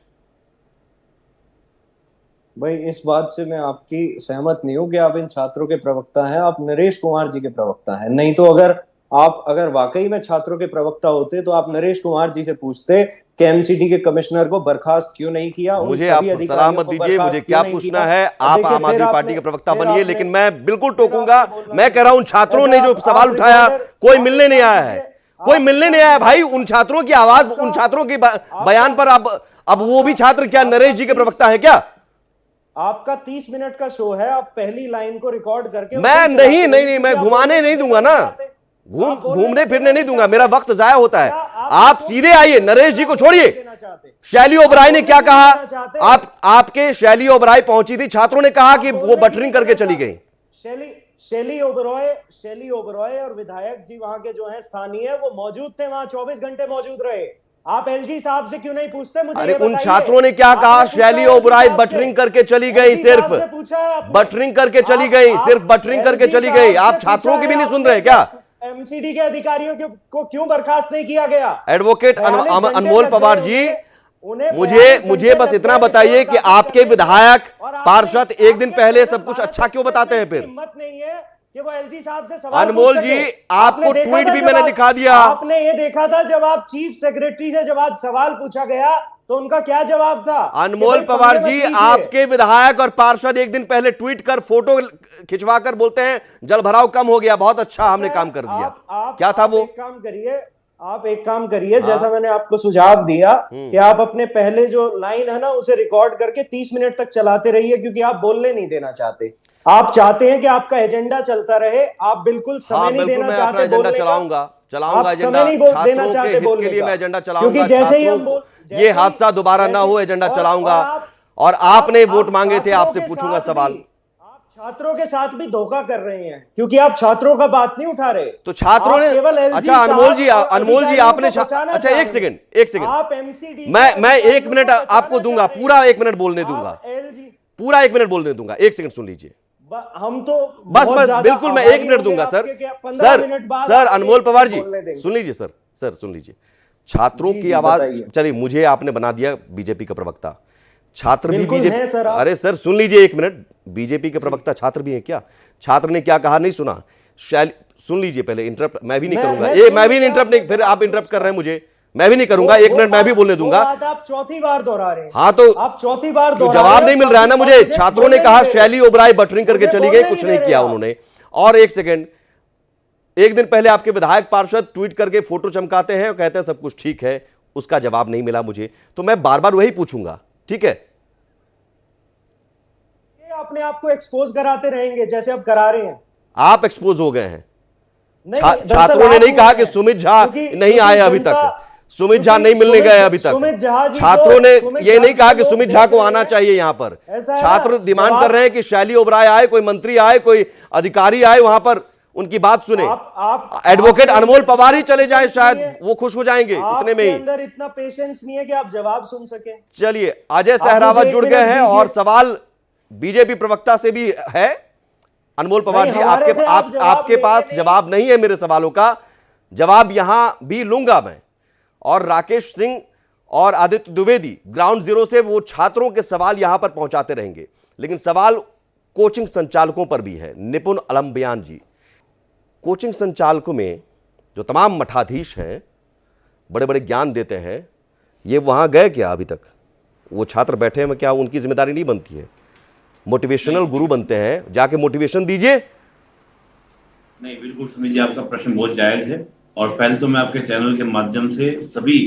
भाई, इस बात से मैं आपकी सहमत नहीं हूं कि आप इन छात्रों के प्रवक्ता हैं। आप नरेश कुमार जी के प्रवक्ता हैं। नहीं तो अगर वाकई में छात्रों के प्रवक्ता होते तो आप नरेश कुमार जी से पूछते कि एमसीडी के कमिश्नर को बर्खास्त क्यों नहीं किया। मुझे आप सलाह मत दीजिए, मुझे क्या पूछना है। आप आम आदमी पार्टी के प्रवक्ता बनिए, लेकिन मैं बिल्कुल टोकूंगा। मैं कह रहा हूं छात्रों ने जो सवाल उठाया, कोई मिलने नहीं आया है, कोई मिलने नहीं आया। भाई, उन छात्रों की आवाज, उन छात्रों के बयान पर अब वो भी छात्र क्या नरेश जी के प्रवक्ता है क्या? आपका 30 मिनट का शो है, आप पहली लाइन को रिकॉर्ड करके मैं नहीं, मैं घुमाने नहीं दूंगा ना, घूमने फिरने नहीं दूंगा, मेरा वक्त जाया होता है। आप सीधे आइए, नरेश जी को छोड़िए। शैली ओबराय ने क्या कहा? आपके शैली ओबराय पहुंची थी, छात्रों ने कहा कि वो बटरिंग करके चली गई। शैली ओबराय और विधायक जी वहां के जो हैं स्थानीय, वो मौजूद थे वहां, 24 घंटे मौजूद रहे। आप एलजी साहब से क्यों नहीं पूछते? मुझे अरे ये उन बताइए। छात्रों ने क्या कहा? शैली ओबराय बटरिंग करके चली गई, सिर्फ बटरिंग करके चली गई, सिर्फ बटरिंग करके चली गई। आप छात्रों की भी नहीं सुन रहे क्या? एमसीडी के अधिकारियों को क्यों बर्खास्त नहीं किया गया? एडवोकेट अनमोल पवार जी, मुझे बस इतना बताइए कि आपके विधायक, पार्षद एक दिन पहले सब कुछ अच्छा क्यों बताते हैं? फिर हिम्मत नहीं है कि वो एलजी साहब से सवाल अनमोल पूछ जी, सके। आपको आपने देखा ट्वीट था भी जब मैंने आप- दिखा दिया। आपने ये देखा था जब आप चीफ सेक्रेटरी से जब आज सवाल पूछा गया तो उनका क्या जवाब था? अनमोल पवार जी, आपके विधायक और पार्षद एक दिन पहले ट्वीट कर, फोटो खिंचवाकर बोलते हैं जल भराव कम हो गया, बहुत अच्छा हमने काम कर दिया। क्या था वो? आप एक काम करिए, जैसा मैंने आपको सुझाव दिया कि आप अपने पहले जो लाइन है ना उसे रिकॉर्ड करके 30 मिनट तक चलाते रहिए, क्योंकि आप बोलने नहीं देना चाहते। आप चाहते हैं कि आपका एजेंडा चलता रहे, आप बिल्कुल समय हाँ, नहीं बिल्कुल देना मैं अपना चाहते एजेंडा बोलने का। चलाऊंगा आप एजेंडा। समय नहीं देना छात्रों के चाहते हित बोलने के लिए का। मैं एजेंडा चलाऊंगा। क्योंकि जैसे ही छात्रों हम बोल को ये हादसा दोबारा ना हो, एजेंडा चलाऊंगा। और आपने वोट मांगे थे, आपसे पूछूंगा सवाल। आप छात्रों के साथ भी धोखा कर रहे हैं, क्योंकि आप छात्रों का बात नहीं उठा रहे। तो छात्रों आप ने केवल LG अच्छा अनमोल जी, साहब और अनमोल जी अधिकारियों आपने को बचाना अच्छा चाह एक रहे हैं। सेकंड आप MCD मैं एक अधिकारियों मिनट को आपको बचाना दूंगा, चाह रहे पूरा हैं। 1 मिनट बोलने दूंगा, आप LG पूरा 1 मिनट बोलने दूंगा। 1 सेकंड सुन लीजिए। हम तो बस बहुत बस ज्यादा बिल्कुल मैं 1 आभारी मिनट होंगे दूंगा सर। आपके, 15 मिनट बाद सर आप अनमोल एक पवार जी बोलने देंगे। सुन लीजिए सर सुन लीजिए। छात्रों जी, की जी, आवाज, बताइए। चलिए मुझे आपने बना दिया बीजेपी का प्रवक्ता। छात्र भी बिल्कुल बीजेपी, हैं सर आप। अरे सर सुन लीजिए 1 मिनट। बीजेपी के प्रवक्ता छात्र भी हैं क्या? छात्र ने क्या कहा नहीं सुना? सुन लीजिए पहले। इंटरप्ट मैं भी नहीं करूंगा, ये मैं भी इंटरप्ट नहीं, फिर आप इंटरप्ट कर रहे हैं मुझे, मैं भी नहीं करूंगा। 1 मिनट मैं भी बोलने दूंगा। वो बात आप चौथी बार दोहरा रहे हैं। हाँ तो आप चौथी बार क्यों दोहरा रहे जवाब हैं, नहीं मिल रहा है ना चौथी मुझे। बार छात्रों ने बोलने कहा नहीं दे शैली रहे। ओबराय बटरिंग करके मुझे चली बोलने गई, कुछ नहीं नहीं दे किया रहे आप। उन्होंने। और 1 सेकंड, एक दिन पहले आपके विधायक पार्षद ट्वीट करके फोटो चमकाते हैं और कहते हैं सब कुछ ठीक है, उसका जवाब नहीं मिला मुझे। तो मैं बार बार वही पूछूंगा, ठीक है? ये अपने आप को एक्सपोज कराते रहेंगे जैसे अब करा रहे हैं। आप एक्सपोज हो गए हैं। नहीं, छात्रों ने आप नहीं हुए कहा हैं। कि सुमित झा क्योंकि- नहीं आए अभी जनता- तक, सुमित झा क्योंकि नहीं मिलने सुमित- गए अभी सुमित झा तक। जी छात्रों ने सुमित ये झा नहीं जी कहा को कि लोग सुमित झा को देख रहे आना हैं। चाहिए यहां पर। ऐसा है छात्र ना, डिमांड जवाब- कर रहे हैं कि शैली ओबराय आए, कोई मंत्री आए, कोई अधिकारी आए, वहां पर उनकी बात सुने। आप एडवोकेट आपके अनमोल अंदर पवार ही इतना चले जाएं, पेशेंस शायद नहीं है। वो खुश हो जाएंगे इतने आपके में ही। अंदर इतना पेशेंस नहीं है कि आप जवाब सुन सके। चलिए अजय मुझे सहरावत 1 जुड़ मिनट गए हैं और दीजिए। सवाल बीजेपी प्रवक्ता से भी है। अनमोल पवार नहीं, जी हमारे से आप जवाब आपके लेंगे पास नहीं। जवाब नहीं है मेरे सवालों का, जवाब यहां भी लूंगा मैं। और राकेश सिंह और आदित्य द्विवेदी ग्राउंड जीरो से वो छात्रों के सवाल यहां पर पहुंचाते रहेंगे। लेकिन सवाल कोचिंग संचालकों पर भी है। निपुण अलम्बियान जी, कोचिंग संचालकों में जो तमाम मठाधीश हैं, बड़े बड़े ज्ञान देते हैं, ये वहां गए क्या अभी तक? वो छात्र बैठे हैं, क्या उनकी जिम्मेदारी नहीं बनती है? मोटिवेशनल गुरु बनते हैं, जाके मोटिवेशन दीजिए। नहीं, बिल्कुल सुमित जी, आपका प्रश्न बहुत जायज है। और पहले तो मैं आपके चैनल के माध्यम से सभी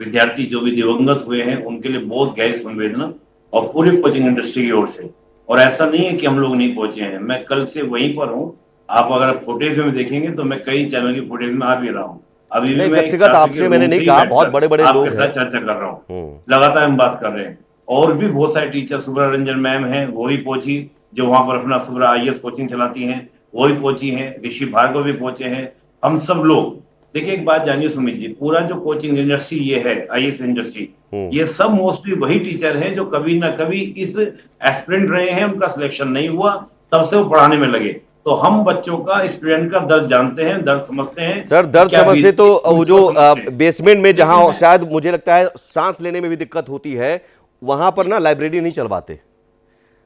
विद्यार्थी जो भी दिवंगत हुए हैं उनके लिए बहुत गहरी संवेदना, और पूरी कोचिंग इंडस्ट्री की ओर से। और ऐसा नहीं है कि हम लोग नहीं पहुंचे हैं, मैं कल से वहीं पर हूँ। आप अगर फुटेज में देखेंगे तो मैं कई चैनल की फुटेज में आ भी रहा हूँ। अभी भी नहीं, मैं व्यक्तिगत आपसे मैंने नहीं कहा, बहुत बड़े बड़े लोग आपके हैं। साथ चर्चा कर रहा हूँ, लगातार हम बात कर रहे हैं। और भी बहुत सारे टीचर, सुब्रा रंजन मैम हैं, वो ही पहुंची, जो वहां पर अपना सुब्रा IAS कोचिंग चलाती हैं, वो ही पहुंची हैं। ऋषि भार्गव भी पहुंचे हैं। हम सब लोग, देखिए एक बात जानिए सुमित जी, पूरा जो कोचिंग इंडस्ट्री ये है, IAS इंडस्ट्री, ये सब मोस्टली वही टीचर हैं जो कभी ना कभी इस एस्पिरेंट रहे हैं, उनका सिलेक्शन नहीं हुआ, तब से वो पढ़ाने में लगे। तो हम बच्चों का, स्टूडेंट का दर्द जानते हैं, दर्द समझते हैं। सर दर्द क्या समझते तो वो जो समझते हैं। बेसमेंट में जहां शायद मुझे लगता है सांस लेने में भी दिक्कत होती है, वहां पर ना लाइब्रेरी नहीं चलवाते।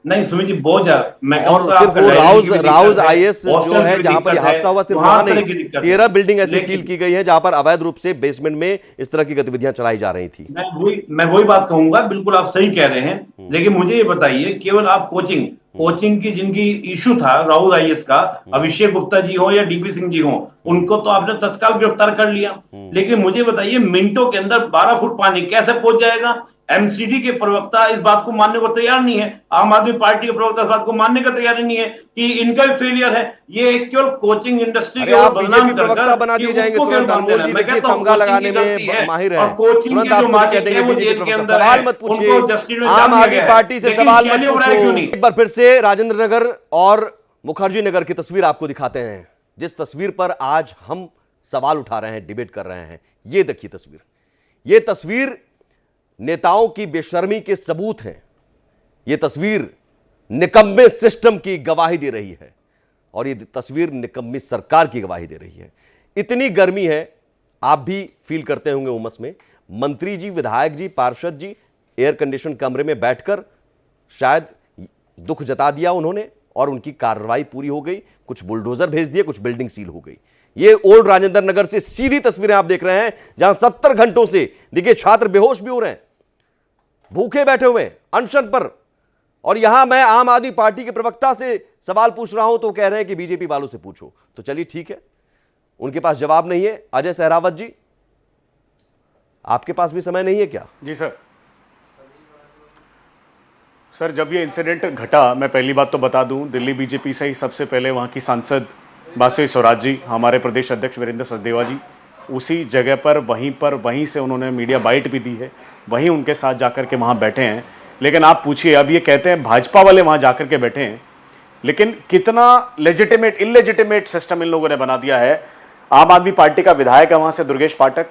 नहीं सुमित जी, बहुत ज्यादा, मैं और कहूँगा सिर्फ आपका वो लाइब्रेरी की भी राउज दिक्कत है, IAS जो हॉस्टल है की जहां पर ये दिक्कत है, हादसा हुआ, सिर्फ तो हर वहां तरह नहीं, की दिक्कत है। 13 बिल्डिंग ऐसी लेकिन- सील की गई है जहां पर अवैध रूप से बेसमेंट में इस तरह की गतिविधियां चलाई जा रही थी। मैं वही बात कहूंगा, बिल्कुल आप सही कह रहे हैं। लेकिन मुझे ये बताइए, केवल आप कोचिंग की जिनकी इशू था राहुल IAS का, अभिषेक गुप्ता जी हो या DP सिंह जी हो, उनको तो आपने तत्काल गिरफ्तार कर लिया। लेकिन मुझे बताइए, मिनटों के अंदर 12 फुट पानी कैसे पहुंच जाएगा? MCD के प्रवक्ता इस बात को मानने को तैयार नहीं है, आम आदमी पार्टी के प्रवक्ता इस बात को मानने का तैयार नहीं है कि इनका भी फेलियर है। ये केवल कोचिंग इंडस्ट्री अरे के आप बदनाम बीजेपी प्रवक्ता बना दिए जाएंगे तुरंत। अनमोल जी देखिए तमगा लगाने में माहिर है, तुरंत आपको कह देंगे बीजेपी प्रवक्ता। सवाल मत पूछिए, आम आदमी पार्टी से सवाल मत पूछो। एक बार फिर से राजेंद्र नगर और मुखर्जी नगर की तस्वीर आपको दिखाते हैं, जिस तस्वीर पर आज हम सवाल उठा रहे हैं, डिबेट कर रहे हैं। ये देखिए तस्वीर, ये तस्वीर नेताओं की बेशर्मी के सबूत हैं। ये तस्वीर निकम्मे सिस्टम की गवाही दे रही है, और ये तस्वीर निकम्मी सरकार की गवाही दे रही है। इतनी गर्मी है, आप भी फील करते होंगे उमस में। मंत्री जी, विधायक जी, पार्षद जी एयर कंडीशन कमरे में बैठकर शायद दुख जता दिया उन्होंने, और उनकी कार्रवाई पूरी हो गई। कुछ बुलडोजर भेज दिए, कुछ बिल्डिंग सील हो गई। ये ओल्ड राजेंद्र नगर से सीधी तस्वीरें आप देख रहे हैं, जहां 70 घंटों से देखिए छात्र बेहोश भी हो रहे हैं, भूखे बैठे हुए हैं, अनशन पर। और यहां मैं आम आदमी पार्टी के प्रवक्ता से सवाल पूछ रहा हूं तो कह रहे हैं कि बीजेपी वालों से पूछो। तो चलिए ठीक है, उनके पास जवाब नहीं है। अजय सहरावत जी, आपके पास भी समय नहीं है क्या? जी सर। सर, जब ये इंसिडेंट घटा, मैं पहली बात तो बता दूं, दिल्ली बीजेपी से ही सबसे पहले वहाँ की सांसद बासुई स्वराज जी, हमारे प्रदेश अध्यक्ष वीरेंद्र सचदेवा जी उसी जगह पर वहीं से उन्होंने मीडिया बाइट भी दी है, वहीं उनके साथ जाकर के वहाँ बैठे हैं। लेकिन आप पूछिए, अब ये कहते हैं भाजपा वाले वहाँ जाकर के बैठे हैं, लेकिन कितना लेजिटिमेट इलेजिटिमेट सिस्टम इन लोगों ने बना दिया है। आम आदमी पार्टी का विधायक है वहाँ से दुर्गेश पाठक,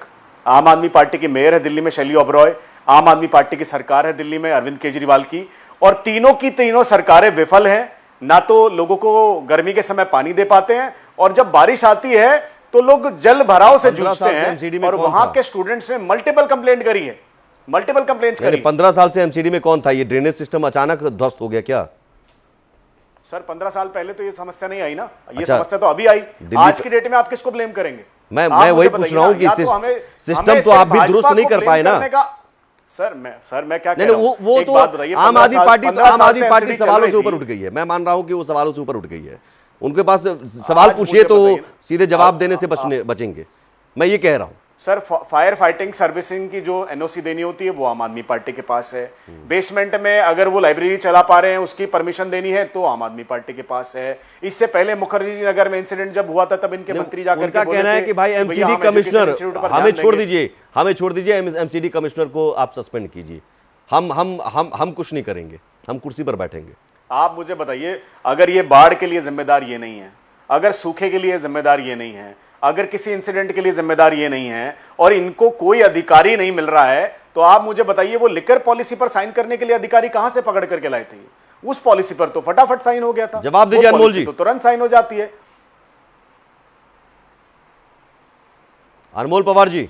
आम आदमी पार्टी की मेयर है दिल्ली में शैली ओबरॉय, आम आदमी पार्टी की सरकार है दिल्ली में अरविंद केजरीवाल की, और तीनों की तीनों सरकारें विफल हैं। ना तो लोगों को गर्मी के समय पानी दे पाते हैं, और जब बारिश आती है तो लोग जल भराव से जूझते हैं। और वहां के स्टूडेंट्स ने मल्टीपल कंप्लेंट करी है, मल्टीपल कंप्लेंट्स करी। 15 साल से एमसीडी में कौन था? ये ड्रेनेज सिस्टम अचानक ध्वस्त हो गया क्या? सर 15 साल पहले तो ये समस्या नहीं आई ना, ये समस्या तो अभी आई। आज की डेट में आप किसको ब्लेम करेंगे? मैं वही पूछ रहा हूँ कि सिस्टम तो आप भी दुरुस्त नहीं कर पाए ना। सर मैं क्या कह रहा हूं, वो तो आम आदमी पार्टी सवालों से ऊपर उठ गई है। मैं मान रहा हूं कि वो सवालों से ऊपर उठ गई है। उनके पास सवाल पूछिए तो सीधे जवाब देने से बचेंगे, मैं ये कह रहा हूं। सर फायर फाइटिंग सर्विसिंग की जो एनओसी देनी होती है वो आम आदमी पार्टी के पास है। बेसमेंट में अगर वो लाइब्रेरी चला पा रहे हैं, उसकी परमिशन देनी है तो आम आदमी पार्टी के पास है। इससे पहले मुखर्जी नगर में इंसिडेंट जब हुआ था तब इनके मंत्री जाकर उनका कहना है कि भाई एमसीडी कमिश्नर हमें छोड़ दीजिए, एमसीडी कमिश्नर को आप सस्पेंड कीजिए, हम कुछ नहीं करेंगे, हम कुर्सी पर बैठेंगे। आप मुझे बताइए, अगर ये बाढ़ के लिए जिम्मेदार ये नहीं है, अगर सूखे के लिए जिम्मेदार ये नहीं है, अगर किसी इंसिडेंट के लिए जिम्मेदार ये नहीं है, और इनको कोई अधिकारी नहीं मिल रहा है, तो आप मुझे बताइए वो लिकर पॉलिसी पर साइन करने के लिए अधिकारी कहां से पकड़ करके लाए थे? उस पॉलिसी पर तो फटाफट साइन हो गया था। जवाब दीजिए अनमोल जी। तो तुरंत साइन हो जाती है। अनमोल पवार जी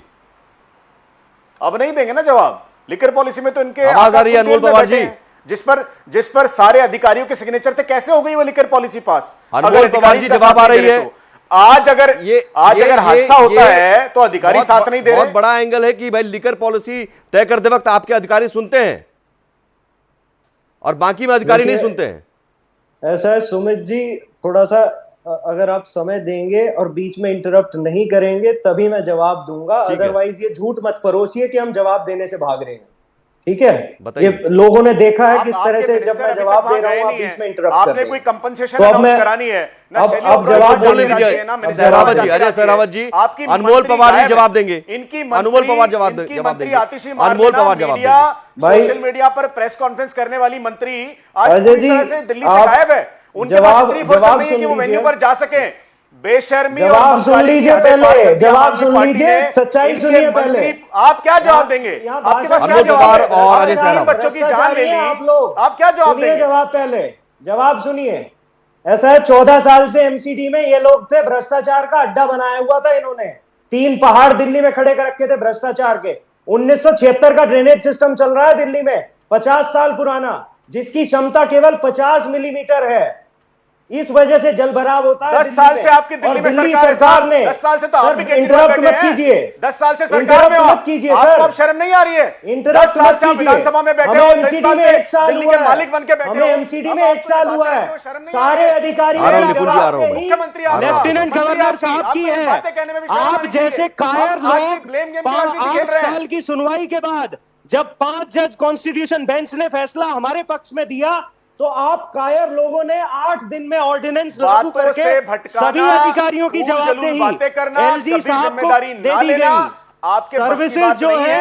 अब नहीं देंगे ना जवाब। लिकर पॉलिसी में तो इनके आवाज आ रही है अनमोल पवार जी, जिस पर सारे अधिकारियों के सिग्नेचर थे। कैसे हो गई वो लिकर पॉलिसी पास? अनमोल पवार जी जवाब आ रही है। आज अगर हादसा होता है तो अधिकारी साथ नहीं दे रहे। बहुत बड़ा एंगल है कि भाई लिकर पॉलिसी तय करते वक्त आपके अधिकारी सुनते हैं और बाकी में अधिकारी नहीं सुनते हैं। ऐसा है सुमित जी, थोड़ा सा अगर आप समय देंगे और बीच में इंटरप्ट नहीं करेंगे तभी मैं जवाब दूंगा, अदरवाइज ये झूठ मत परोसिए कि हम जवाब देने से भाग रहे हैं। ठीक है, ये लोगों ने देखा है किस तरह से जब मैं जवाब दे रहा हूं आप बीच में इंटरप्ट कर रहे हैं। आपने कोई कंपनसेशन अनाउंस करानी है ना? अब जवाब बोलने दीजिए सहरावत जी, अजय सहरावत जी, अनमोल पवार जी जवाब देंगे। अनमोल पवार जवाब देंगे। अनमोल पवार जवाब देंगे। सोशल मीडिया पर प्रेस कॉन्फ्रेंस करने वाली मंत्री आज पूरी तरह से दिल्ली से गायब है। उनके पास इतनी फुर्सत नहीं है कि वो वेन्यू पर जा सके। बेशर्मी। जवाब सुन लीजिए पहले, जवाब सुन लीजिए, सच्चाई सुनिए पहले। आप क्या जवाब देंगे? आपके पास क्या जवाब है? और अजय सहरावत बच्चों की जान ले ली आप लोग, आप क्या जवाब देंगे? जवाब पहले जवाब सुनिए। ऐसा है 14 साल से एमसीडी में ये लोग थे, भ्रष्टाचार का अड्डा बनाया हुआ था इन्होंने। 3 पहाड़ दिल्ली में खड़े कर रखे थे भ्रष्टाचार के। 1976 का ड्रेनेज सिस्टम चल रहा है दिल्ली में, 50 साल पुराना, जिसकी क्षमता केवल 50 मिलीमीटर है। इस वजह से जल भराव होता है। 10 साल से आपकी दिल्ली में सरकार ने 10 साल से तो आप भी इंटरप्ट मत कीजिए। 10 साल से सरकार में मत कीजिए सर, आपको अब शर्म नहीं आ रही है? इंटरप्ट मत कीजिए। विधानसभा में बैठे हमें एमसीडी में 1 साल हुआ है, मालिक बन के बैठे। हमें एमसीडी में 1 साल हुआ है। सारे अधिकारी मुख्यमंत्री लेफ्टिनेंट गवर्नर साहब की है। आप जैसे कायर लोग 8 साल की सुनवाई के बाद जब 5 जज कॉन्स्टिट्यूशन बेंच ने फैसला हमारे पक्ष में दिया तो आप कायर लोगों ने 8 दिन में ऑर्डिनेंस लागू करके सभी अधिकारियों की जवाबदेही एलजी साहब को दे दी गई। सर्विसेज जो है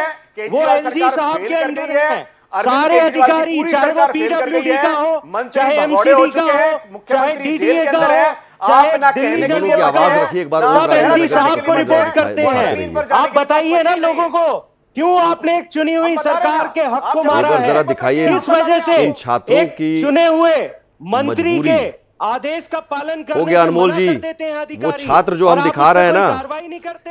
वो एलजी साहब के अंडर है। सारे अधिकारी, चाहे वो पीडब्ल्यूडी का हो, चाहे एमसीडी का हो, चाहे डीडीए का हो, चाहे दिल्ली जल बोर्ड का हो, सब एलजी साहब को रिपोर्ट करते हैं। आप बताइए ना लोगों को, क्यों आपने एक चुनी हुई सरकार के हक को मारा है? जरा दिखाइए किस वजह से इन छात्रों की चुने हुए मंत्री के आदेश का पालन करने हो गया। अनमोल जी, वो छात्र जो हम दिखा रहे हैं ना,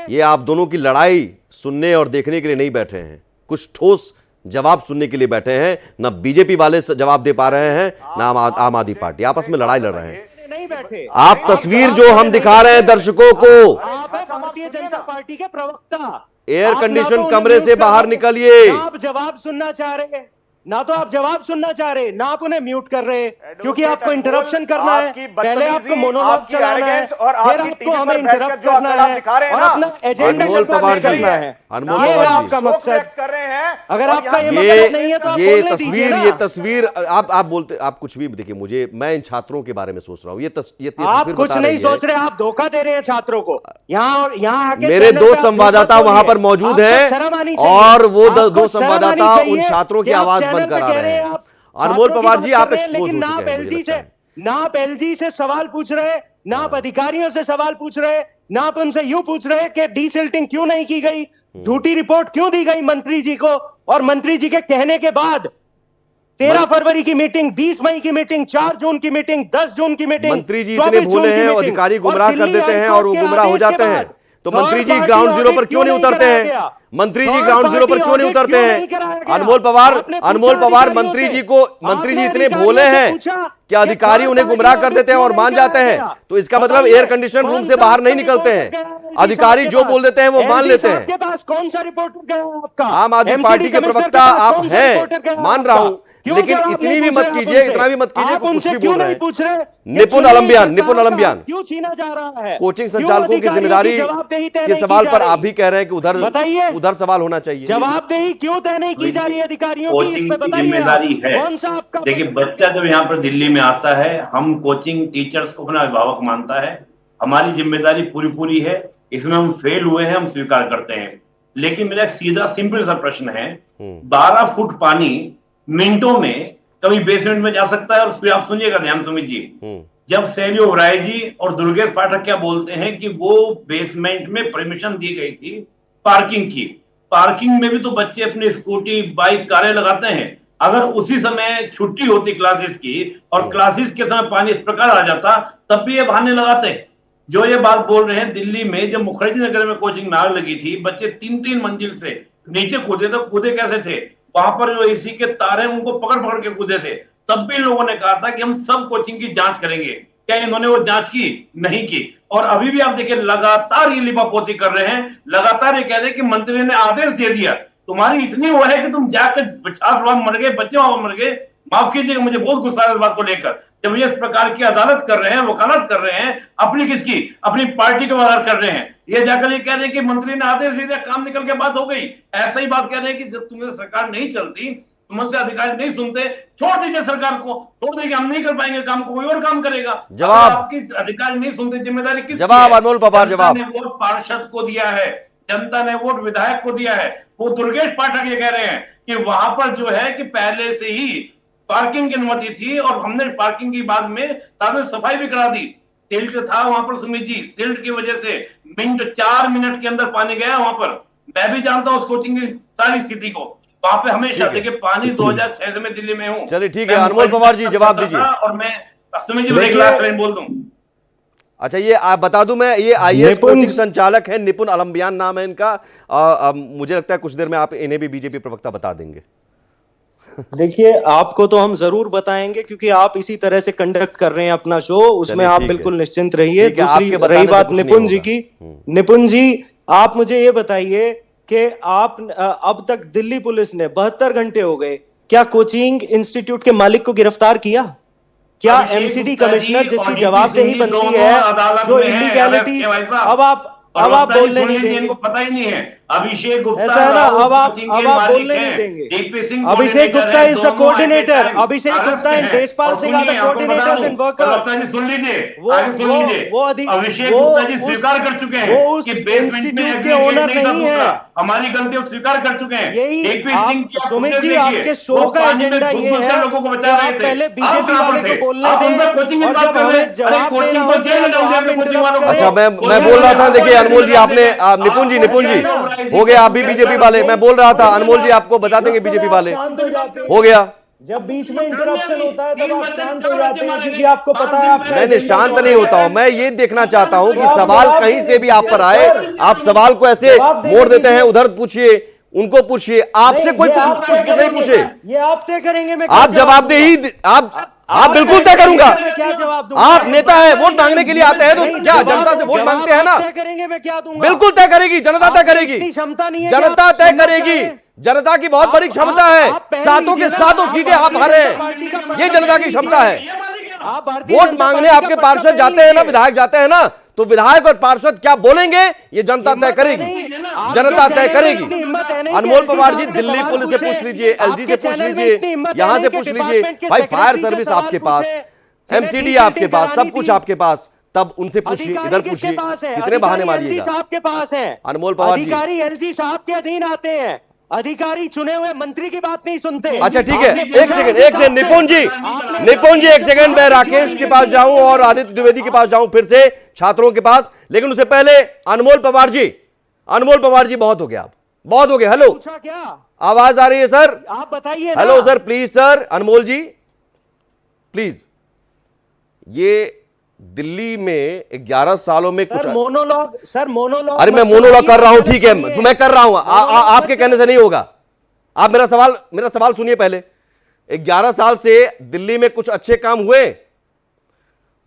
ये आप दोनों की लड़ाई सुनने और देखने के लिए नहीं बैठे हैं, कुछ ठोस जवाब सुनने के लिए बैठे हैं। ना बीजेपी वाले जवाब दे पा रहे हैं, ना आम आदमी पार्टी, आपस में लड़ाई लड़ रहे हैं। नहीं बैठे। आप तस्वीर जो हम दिखा रहे हैं दर्शकों को, आप भारतीय जनता पार्टी के प्रवक्ता, एयर कंडीशन कमरे से बाहर निकलिए। आप जवाब सुनना चाह रहे हैं, ना तो आप जवाब सुनना चाह रहे, ना आप उन्हें म्यूट कर रहे, क्योंकि आपको इंटरप्शन करना है। पहले आपको मोनोलॉग चलाना है, फिर आपको हमें इंटरप्ट करना है और अपना एजेंडा करना है। ये है आपका मकसद। अगर आपका ये मकसद नहीं है तो आप बोलने दीजिए ना। ये तस्वीर आप बोलते, आप कुछ भी देखिए, मुझे, मैं इन छात्रों के बारे में सोच रहा हूँ। ये आप कुछ नहीं सोच रहे, आप धोखा दे रहे हैं छात्रों को। यहाँ आके मेरे दो संवाददाता वहां पर मौजूद हैं और वो दो संवाददाता उन छात्रों की आवाज बनकर आ रहे हैं। अनमोल पवार जी, आप लेकिन ना आप एलजी से सवाल पूछ रहे, ना आप अधिकारियों से सवाल पूछ रहे, ना आप उनसे यूं पूछ रहे कि डीसिल्टिंग क्यों नहीं की गई, झूठी रिपोर्ट क्यों दी गई मंत्री जी को, और मंत्री जी के कहने के बाद 13 फरवरी की मीटिंग, 20 मई की मीटिंग, 4 जून की मीटिंग, 10 जून की मीटिंग, मंत्री जी इतने भोले हैं, अधिकारी गुमराह कर देते हैं और वो गुमराह हो जाते हैं। तो मंत्री जी ग्राउंड जीरो पर क्यों नहीं उतरते हैं? मंत्री जी ग्राउंड जीरो पर क्यों नहीं उतरते हैं? अनमोल पवार, मंत्री जी इतने भोले हैं कि अधिकारी उन्हें गुमराह कर देते हैं और मान जाते हैं। तो इसका मतलब एयर कंडीशन रूम से बाहर नहीं निकलते हैं, अधिकारी जो बोल देते हैं वो मान लेते हैं। आपके पास कौन सा रिपोर्टर गया आपका? आम आदमी पार्टी के प्रवक्ता आप हैं, मान रहा हूं, लेकिन इतनी भी मत कीजिए, इतना भी मत कीजिए, कुछ भी बोल रहे हैं। निपुण अलंबियान क्यों छीना जा रहा है? कोचिंग संचालकों की जिम्मेदारी के सवाल पर आप भी कह रहे हैं कि उधर सवाल होना चाहिए। जवाबदेही क्यों तय नहीं की जा रही है अधिकारियों की? इस पे बताइए, जिम्मेदारी है। कौन सा आपका? देखिए, बच्चा जब यहाँ पर दिल्ली में आता है, हम कोचिंग टीचर्स को अपना अभिभावक मानता है, हमारी जिम्मेदारी पूरी है, इसमें हम फेल हुए हैं, हम स्वीकार करते हैं। लेकिन मेरा एक सीधा सिंपल सा प्रश्न है, 12 फुट पानी मिनटों में कभी बेसमेंट में जा सकता है? और फिर आप सुनिएगा ध्यान सुमित जी, जब शैली ओबराय जी और दुर्गेश पाठक क्या बोलते हैं कि वो बेसमेंट में परमिशन दी गई थी पार्किंग की, पार्किंग में भी तो बच्चे अपनी स्कूटी, बाइक, कारें लगाते हैं। अगर उसी समय छुट्टी होती क्लासेस की और क्लासेस के समय पानी इस प्रकार आ जाता, तब भी ये बहाने लगाते हैं। जो ये बात बोल रहे हैं, दिल्ली में जब मुखर्जी नगर में कोचिंग में आग लगी थी, बच्चे 3-3 मंजिल से नीचे कूदे, तो कूदे कैसे थे? वहां पर जो एसी के तार हैं उनको पकड़ के कूदे थे। तब भी लोगों ने कहा था कि हम सब कोचिंग की जांच करेंगे। क्या इन्होंने वो जांच की? नहीं की। और अभी भी आप देखिए, लगातार ये लिपापोती कर रहे हैं, लगातार ये कह रहे हैं कि मंत्री ने आदेश दे दिया। तुम्हारी इतनी वो है कि तुम जाकर 50 लोग मर गए, बच्चे वहां मर गए। माफ कीजिएगा, मुझे बहुत गुस्सा है इस बात को लेकर। जब ये इस प्रकार की अदालत कर रहे हैं, वकालत कर रहे हैं, अपनी किसकी? अपनी पार्टी की वकालत कर रहे हैं। ये जाकर ये कह रहे हैं कि मंत्री ने आदेश दे दिया, काम निकल के बात हो गई। ऐसा ही बात कह रहे हैं कि जब तुम्हें सरकार नहीं चलती, तुमसे अधिकारी नहीं सुनते, छोड़ दीजिए सरकार को, छोड़ दीजिए, हम नहीं कर पाएंगे काम को, कोई और काम करेगा। जवाब आपकी अधिकारी नहीं सुनते, जिम्मेदारी किसकी? जवाब अनमोल पवार, जवाब। जनता ने वोट पार्षद को दिया है, जनता ने वोट विधायक को दिया है। वो दुर्गेश पाठक ये कह रहे हैं कि वहां पर जो है कि पहले से ही पार्किंग की अनुमति थी और हमने पार्किंग की बाद में साथ सफाई भी करा दी। सिल्ट था वहां पर सुमित जी, सिल्ट की वजह से 4 मिनट के अंदर पानी गया वहां पर। मैं भी जानता हूं उस कोचिंग की सारी स्थिति को। वहां पे हमेशा देखिए, पानी 2006 से मैं दिल्ली में हूँ। चलिए ठीक है, अनमोल पवार जी जवाब दीजिए। और मैं सुमित जी एक लास्ट लाइन बोल दूं। अच्छा, ये आप बता दूं, मैं ये आईएएस कोचिंग संचालक है, निपुण अलंबियान नाम है इनका। मुझे लगता है कुछ देर में आप इन्हें भी बीजेपी प्रवक्ता बता देंगे। देखिए, आपको तो हम जरूर बताएंगे, क्योंकि आप इसी तरह से कंडक्ट कर रहे हैं अपना शो, उसमें आप बिल्कुल निश्चिंत रहिए। दूसरी रही बात निपुण जी की, निपुण जी आप मुझे ये बताइए कि आप अब तक दिल्ली पुलिस ने 72 घंटे हो गए, क्या कोचिंग इंस्टीट्यूट के मालिक को गिरफ्तार किया? क्या एमसीडी कमिश्नर जिसकी जवाबदेही बनती है, जो इलीगैलिटी, अब आप बोलने नहीं देंगे? इनको पता ही नहीं है। अभिषेक गुप्ता ऐसा है ना, अब आप बोलने नहीं देंगे। Abhishek Gupta is the coordinator, Abhishek Gupta and Deshpal Singh are the coordinators and worker. सुन लीजिए, वो अभिषेक गुप्ता जी स्वीकार कर चुके हैं वो उस इंस्टीट्यूट के ओनर नहीं है। हमारी गलती स्वीकार कर चुके हैं। यही सुमित जी, आपके शो का एजेंडा ये है लोगों को कि बचा रहे आप थे। पहले बीजेपी वाले को बोलने दें और जब हमें जवाब देना होता है तो आप इंटरप्ट करें। अच्छा, मैं बोल रहा था, देखिए अनमोल जी, आपने निपुण जी हो गया, आप भी बीजेपी वाले। मैं बोल रहा था, अनमोल जी आपको बता देंगे बीजेपी वाले, हो गया। जब बीच में इंटरप्शन होता है तब आप शांत हो जाते हैं, क्योंकि आपको पता है आप नहीं, शांत नहीं होता हूं मैं। ये देखना चाहता हूं कि सवाल कहीं से भी आप पर आए, आप सवाल को ऐसे मोड़ देते हैं, उधर पूछिए, उनको पूछिए, आपसे कोई कुछ नहीं पूछे। ये आप तय करेंगे, मैं आप जवाबदेही आप बिल्कुल तय करूंगा। क्या जवाब दूंगा? आप नेता है, वोट मांगने के लिए आते हैं, तो क्या जनता से वोट मांगते हैं ना? तय करेंगे, मैं क्या दूंगा? बिल्कुल तय करेगी जनता, तय करेगी क्षमता नहीं है, जनता तय करेगी। जनता की बहुत बड़ी क्षमता है, सातों के सातों सीटें आप हारे हैं, ये जनता की क्षमता है। वोट मांगने आपके पार्षद जाते हैं ना, विधायक जाते हैं ना, तो विधायक और पार्षद क्या बोलेंगे ये जनता तय करेगी, जनता तय करेगी। अनमोल पवार जी, दिल्ली पुलिस से पूछ लीजिए, एलजी से पूछ लीजिए, यहां से पूछ लीजिए, भाई फायर सर्विस आपके पास, एमसीडी आपके पास, सब कुछ आपके पास, तब उनसे पूछिए, इधर पूछिए, कितने बहाने मारिएगा। साहब के पास है अनमोल पवार जी, अधिकारी एलजी साहब के अधीन आते हैं, अधिकारी चुने हुए मंत्री की बात नहीं सुनते। अच्छा ठीक है, एक सेकंड निपुण जी एक सेकंड, मैं राकेश के पास जाऊं और आदित्य द्विवेदी के पास जाऊं, फिर से छात्रों के पास, लेकिन उससे पहले अनमोल पवार जी बहुत हो गया, आप बहुत हो गया। हेलो, क्या आवाज आ रही है सर? आप बताइए। Hello sir, please sir, Anmol ji please. ये दिल्ली में 11 सालों में कुछ मोनोलॉग अरे मैं मोनोलॉग कर रहा हूं, ठीक है, मैं कर रहा हूं, आपके कहने से नहीं होगा। आप मेरा सवाल सुनिए पहले। 11 साल से दिल्ली में कुछ अच्छे काम हुए,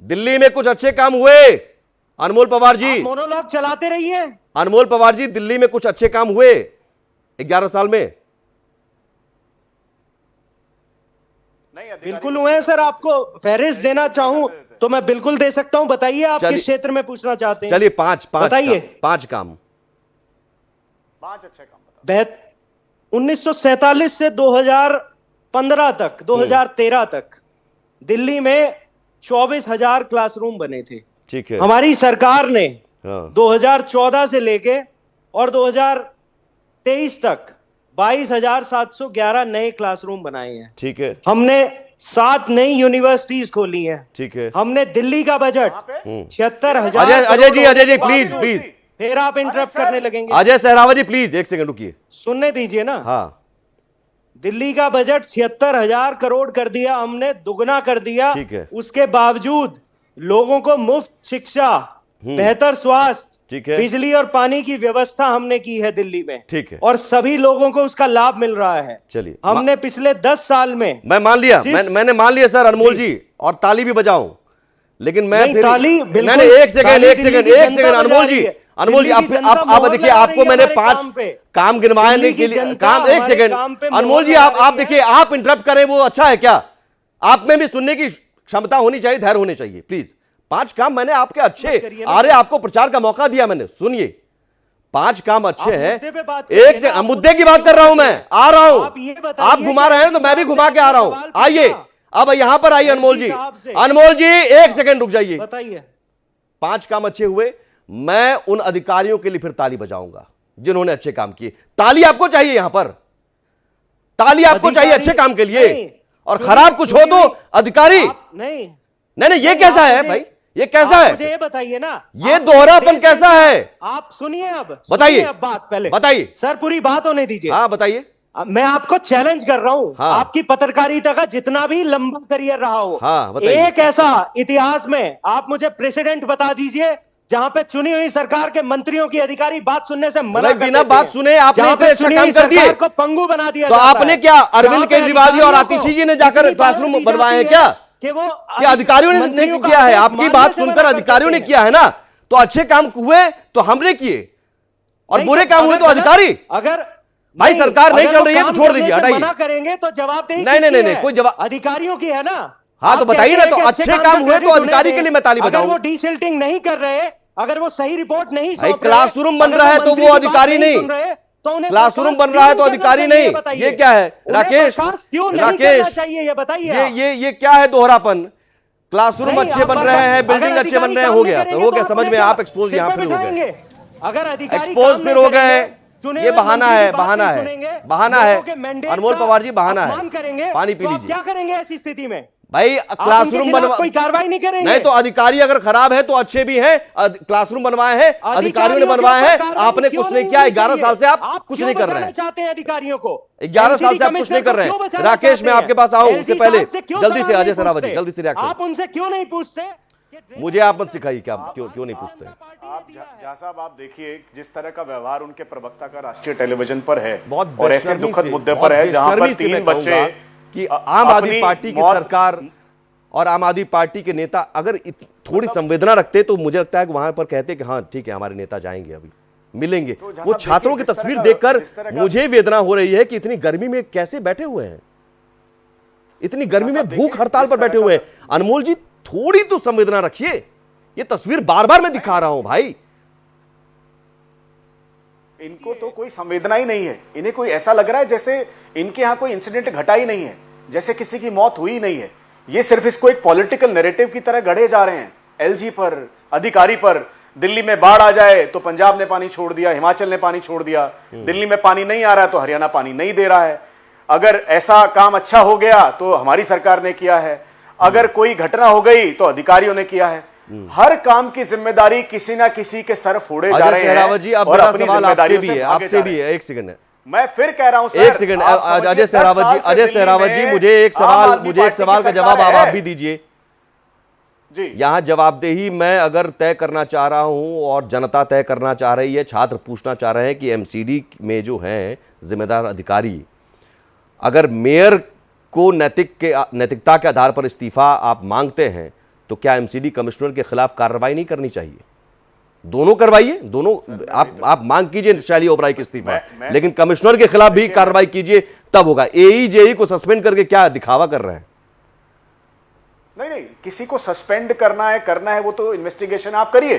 दिल्ली में कुछ अच्छे काम हुए अनमोल पवार जी? मोनोलॉग चलाते रहिए। अनमोल पवार जी, दिल्ली में कुछ अच्छे काम हुए 11 साल में? बिल्कुल हुए हैं सर, आपको फहरिस्त देना चाहूं तो मैं बिल्कुल दे सकता हूं, बताइए आप किस क्षेत्र में पूछना चाहते हैं। चलिए पांच बताइए। पांच काम, 5 अच्छे काम। 1947 से 2015 तक, 2013 तक दिल्ली में 24,000 क्लासरूम बने थे। ठीक है। हमारी सरकार ने 2014 से लेके और 2023 तक 22,711 नए क्लासरूम बनाए हैं। ठीक है। हमने 7 नई यूनिवर्सिटीज खोली हैं। ठीक है। हमने दिल्ली का बजट 76,000। अजय जी प्लीज, फिर आप इंटरप्ट करने लगेंगे। अजय सहरावत जी प्लीज एक सेकंड रुकिए, सुनने दीजिए ना। हाँ, दिल्ली का बजट 76,000 करोड़ कर दिया हमने, दुगना कर दिया। ठीक है। उसके बावजूद लोगों को मुफ्त शिक्षा, बेहतर स्वास्थ्य, ठीक है, बिजली और पानी की व्यवस्था हमने की है दिल्ली में। ठीक है। और सभी लोगों को उसका लाभ मिल रहा है। चलिए, हमने पिछले 10 साल में, मैं मान लिया, मैंने मान लिया सर अनमोल जी, और ताली भी बजाऊं, लेकिन मैं फिर मैंने एक सेकंड अनमोल जी आप देखिए, आपको मैंने 5 काम गिनवाने के लिए काम, एक सेकंड अनमोल जी, आप देखिए, आप इंटरप्ट करें वो अच्छा है क्या? आप में भी सुनने की क्षमता होनी चाहिए, धैर्य होने चाहिए, प्लीज। 5 काम मैंने आपके अच्छे, अरे आपको प्रचार का मौका दिया मैंने, सुनिए, 5 काम अच्छे हैं। एक से मुद्दे की बात कर रहा हूं, मैं आ रहा हूं, आप घुमा रहे हैं तो मैं भी घुमा के आ रहा हूं। आइए, अब यहां पर आइए अनमोल जी, एक सेकंड रुक जाइए। बताइए। 5 काम अच्छे हुए, मैं उन अधिकारियों के लिए फिर ताली बजाऊंगा जिन्होंने अच्छे काम किए। ताली आपको चाहिए, यहां पर ताली आपको चाहिए अच्छे काम के लिए, और खराब कुछ हो तो अधिकारी नहीं, ये कैसा है भाई, ये कैसा है? मुझे ये बताइए ना, ये दोहरापन कैसा है? आप सुनिए, अब बताइए, अब बात पहले बताइए सर, पूरी बात होने दीजिए। हाँ बताइए। मैं आपको चैलेंज कर रहा हूं, हाँ। आपकी पत्रकारिता का जितना भी लंबा करियर रहा हो, हाँ, बताइए। एक ऐसा इतिहास में आप मुझे प्रेसिडेंट बता दीजिए जहां पे चुनी हुई सरकार के मंत्रियों की अधिकारी बात सुनने से मना करते बिना बात सुने आपने अच्छा काम कर दिए, को पंगु बना दिया। तो आपने क्या अरविंद केजरीवाल जी और आतिशी जी ने जाकर क्लासरूम बनवाए हैं क्या? कि वो अधिकारियों ने नहीं किया है? आपकी बात सुनकर अधिकारियों ने किया है ना, तो अच्छे काम हुए तो हमने किए, और बुरे काम हुए तो अधिकारी। अगर भाई सरकार नहीं चल रही है तो छोड़ दीजिए, हटाइए। मना करेंगे तो जवाबदेही नहीं, कोई जवाब, अधिकारियों की है ना। हाँ तो बताइए ना, तो अच्छे काम हुए तो अधिकारी के लिए मैं ताली बजाऊं। अगर वो डीसिल्टिंग नहीं कर रहे, अगर वो सही रिपोर्ट नहीं सौंप रहे, क्लासरूम बन रहा है तो वो अधिकारी नहीं, क्लासरूम बन रहा है तो अधिकारी नहीं, ये क्या है राकेश? चाहिए ये बताइए। ये क्या है दोहरापन? क्लासरूम अच्छे बन रहे हैं, बिल्डिंग अच्छे बन रहे हैं, हो गया समझ में, आप एक्सपोज यहाँ फिर हो गए, अगर एक्सपोज फिर हो गए, ये बहाना है, बहाना है अनमोल पवार जी, बहाना है। पानी पी लीजिए। क्या करेंगे ऐसी स्थिति में? भाई क्लासरूम बनवा, कोई कार्रवाई नहीं करेंगे? नहीं तो अधिकारी अगर खराब है तो अच्छे भी हैं, क्लासरूम बनवाए हैं, अधिकारियों ने बनवाए हैं, आपने कुछ नहीं किया। 11 साल से आप कुछ नहीं कर रहे हैं। चाहते हैं अधिकारियों को, 11 साल से आप कुछ नहीं कर रहे हैं। राकेश, मैं आपके पास आऊं उससे पहले जल्दी से अजय सरावत जी, जल्दी से रिएक्शन। आप उनसे क्यों नहीं पूछते? मुझे आप मत सिखाइए क्या, क्यों नहीं पूछते? आप झा साहब, आप देखिए जिस तरह का व्यवहार उनके प्रवक्ता का राष्ट्रीय टेलीविजन पर है, बहुत और ऐसे दुखद मुद्दे पर है जहां पर 3 बच्चे कि आम आदमी पार्टी की सरकार और आम आदमी पार्टी के नेता अगर थोड़ी संवेदना रखते तो मुझे लगता है कि वहां पर कहते कि हाँ ठीक है, हमारे नेता जाएंगे अभी। मिलेंगे। वो छात्रों की तस्वीर देखकर मुझे वेदना हो रही है कि इतनी गर्मी में कैसे बैठे हुए हैं, इतनी गर्मी में भूख हड़ताल पर बैठे हुए हैं। अनमोल जी, थोड़ी तो संवेदना रखिए। ये तस्वीर बार बार मैं दिखा रहा हूं भाई। इनको तो कोई संवेदना ही नहीं है। इन्हें कोई ऐसा लग रहा है जैसे इनके यहां कोई इंसिडेंट घटा ही नहीं है, जैसे किसी की मौत हुई नहीं है। ये सिर्फ इसको एक पॉलिटिकल नैरेटिव की तरह गढ़े जा रहे हैं। एलजी पर, अधिकारी पर, दिल्ली में बाढ़ आ जाए तो पंजाब ने पानी छोड़ दिया, हिमाचल ने पानी छोड़ दिया, दिल्ली में पानी नहीं आ रहा है तो हरियाणा पानी नहीं दे रहा है। अगर ऐसा काम अच्छा हो गया तो हमारी सरकार ने किया है, अगर कोई घटना हो गई तो अधिकारियों ने किया है। हर काम की जिम्मेदारी किसी ना किसी के सर फोड़े जा रहे हैं। जी, अब मेरा सवाल आपसे भी है, आपसे भी है। एक सेकंड, मैं फिर कह रहा हूं सर, एक सेकंड अजय सहरावत जी, मुझे एक सवाल का जवाब आप भी दीजिए जी। यहां जवाबदेही मैं अगर तय करना चाह रहा हूं और जनता तय करना चाह रही है, छात्र पूछना चाह रहे हैं कि एमसीडी में जो हैं जिम्मेदार अधिकारी, अगर मेयर को नैतिकता के आधार पर इस्तीफा आप मांगते हैं तो क्या एमसीडी कमिश्नर के खिलाफ कार्रवाई नहीं करनी चाहिए? दोनों करवाइए, दोनों आप मांग कीजिए शैली ओबराय के इस्तीफा, लेकिन कमिश्नर के खिलाफ भी कार्रवाई कीजिए, तब होगा। एई जेई को सस्पेंड करके क्या दिखावा कर रहे हैं? नहीं, किसी को सस्पेंड करना है वो तो इन्वेस्टिगेशन आप करिए,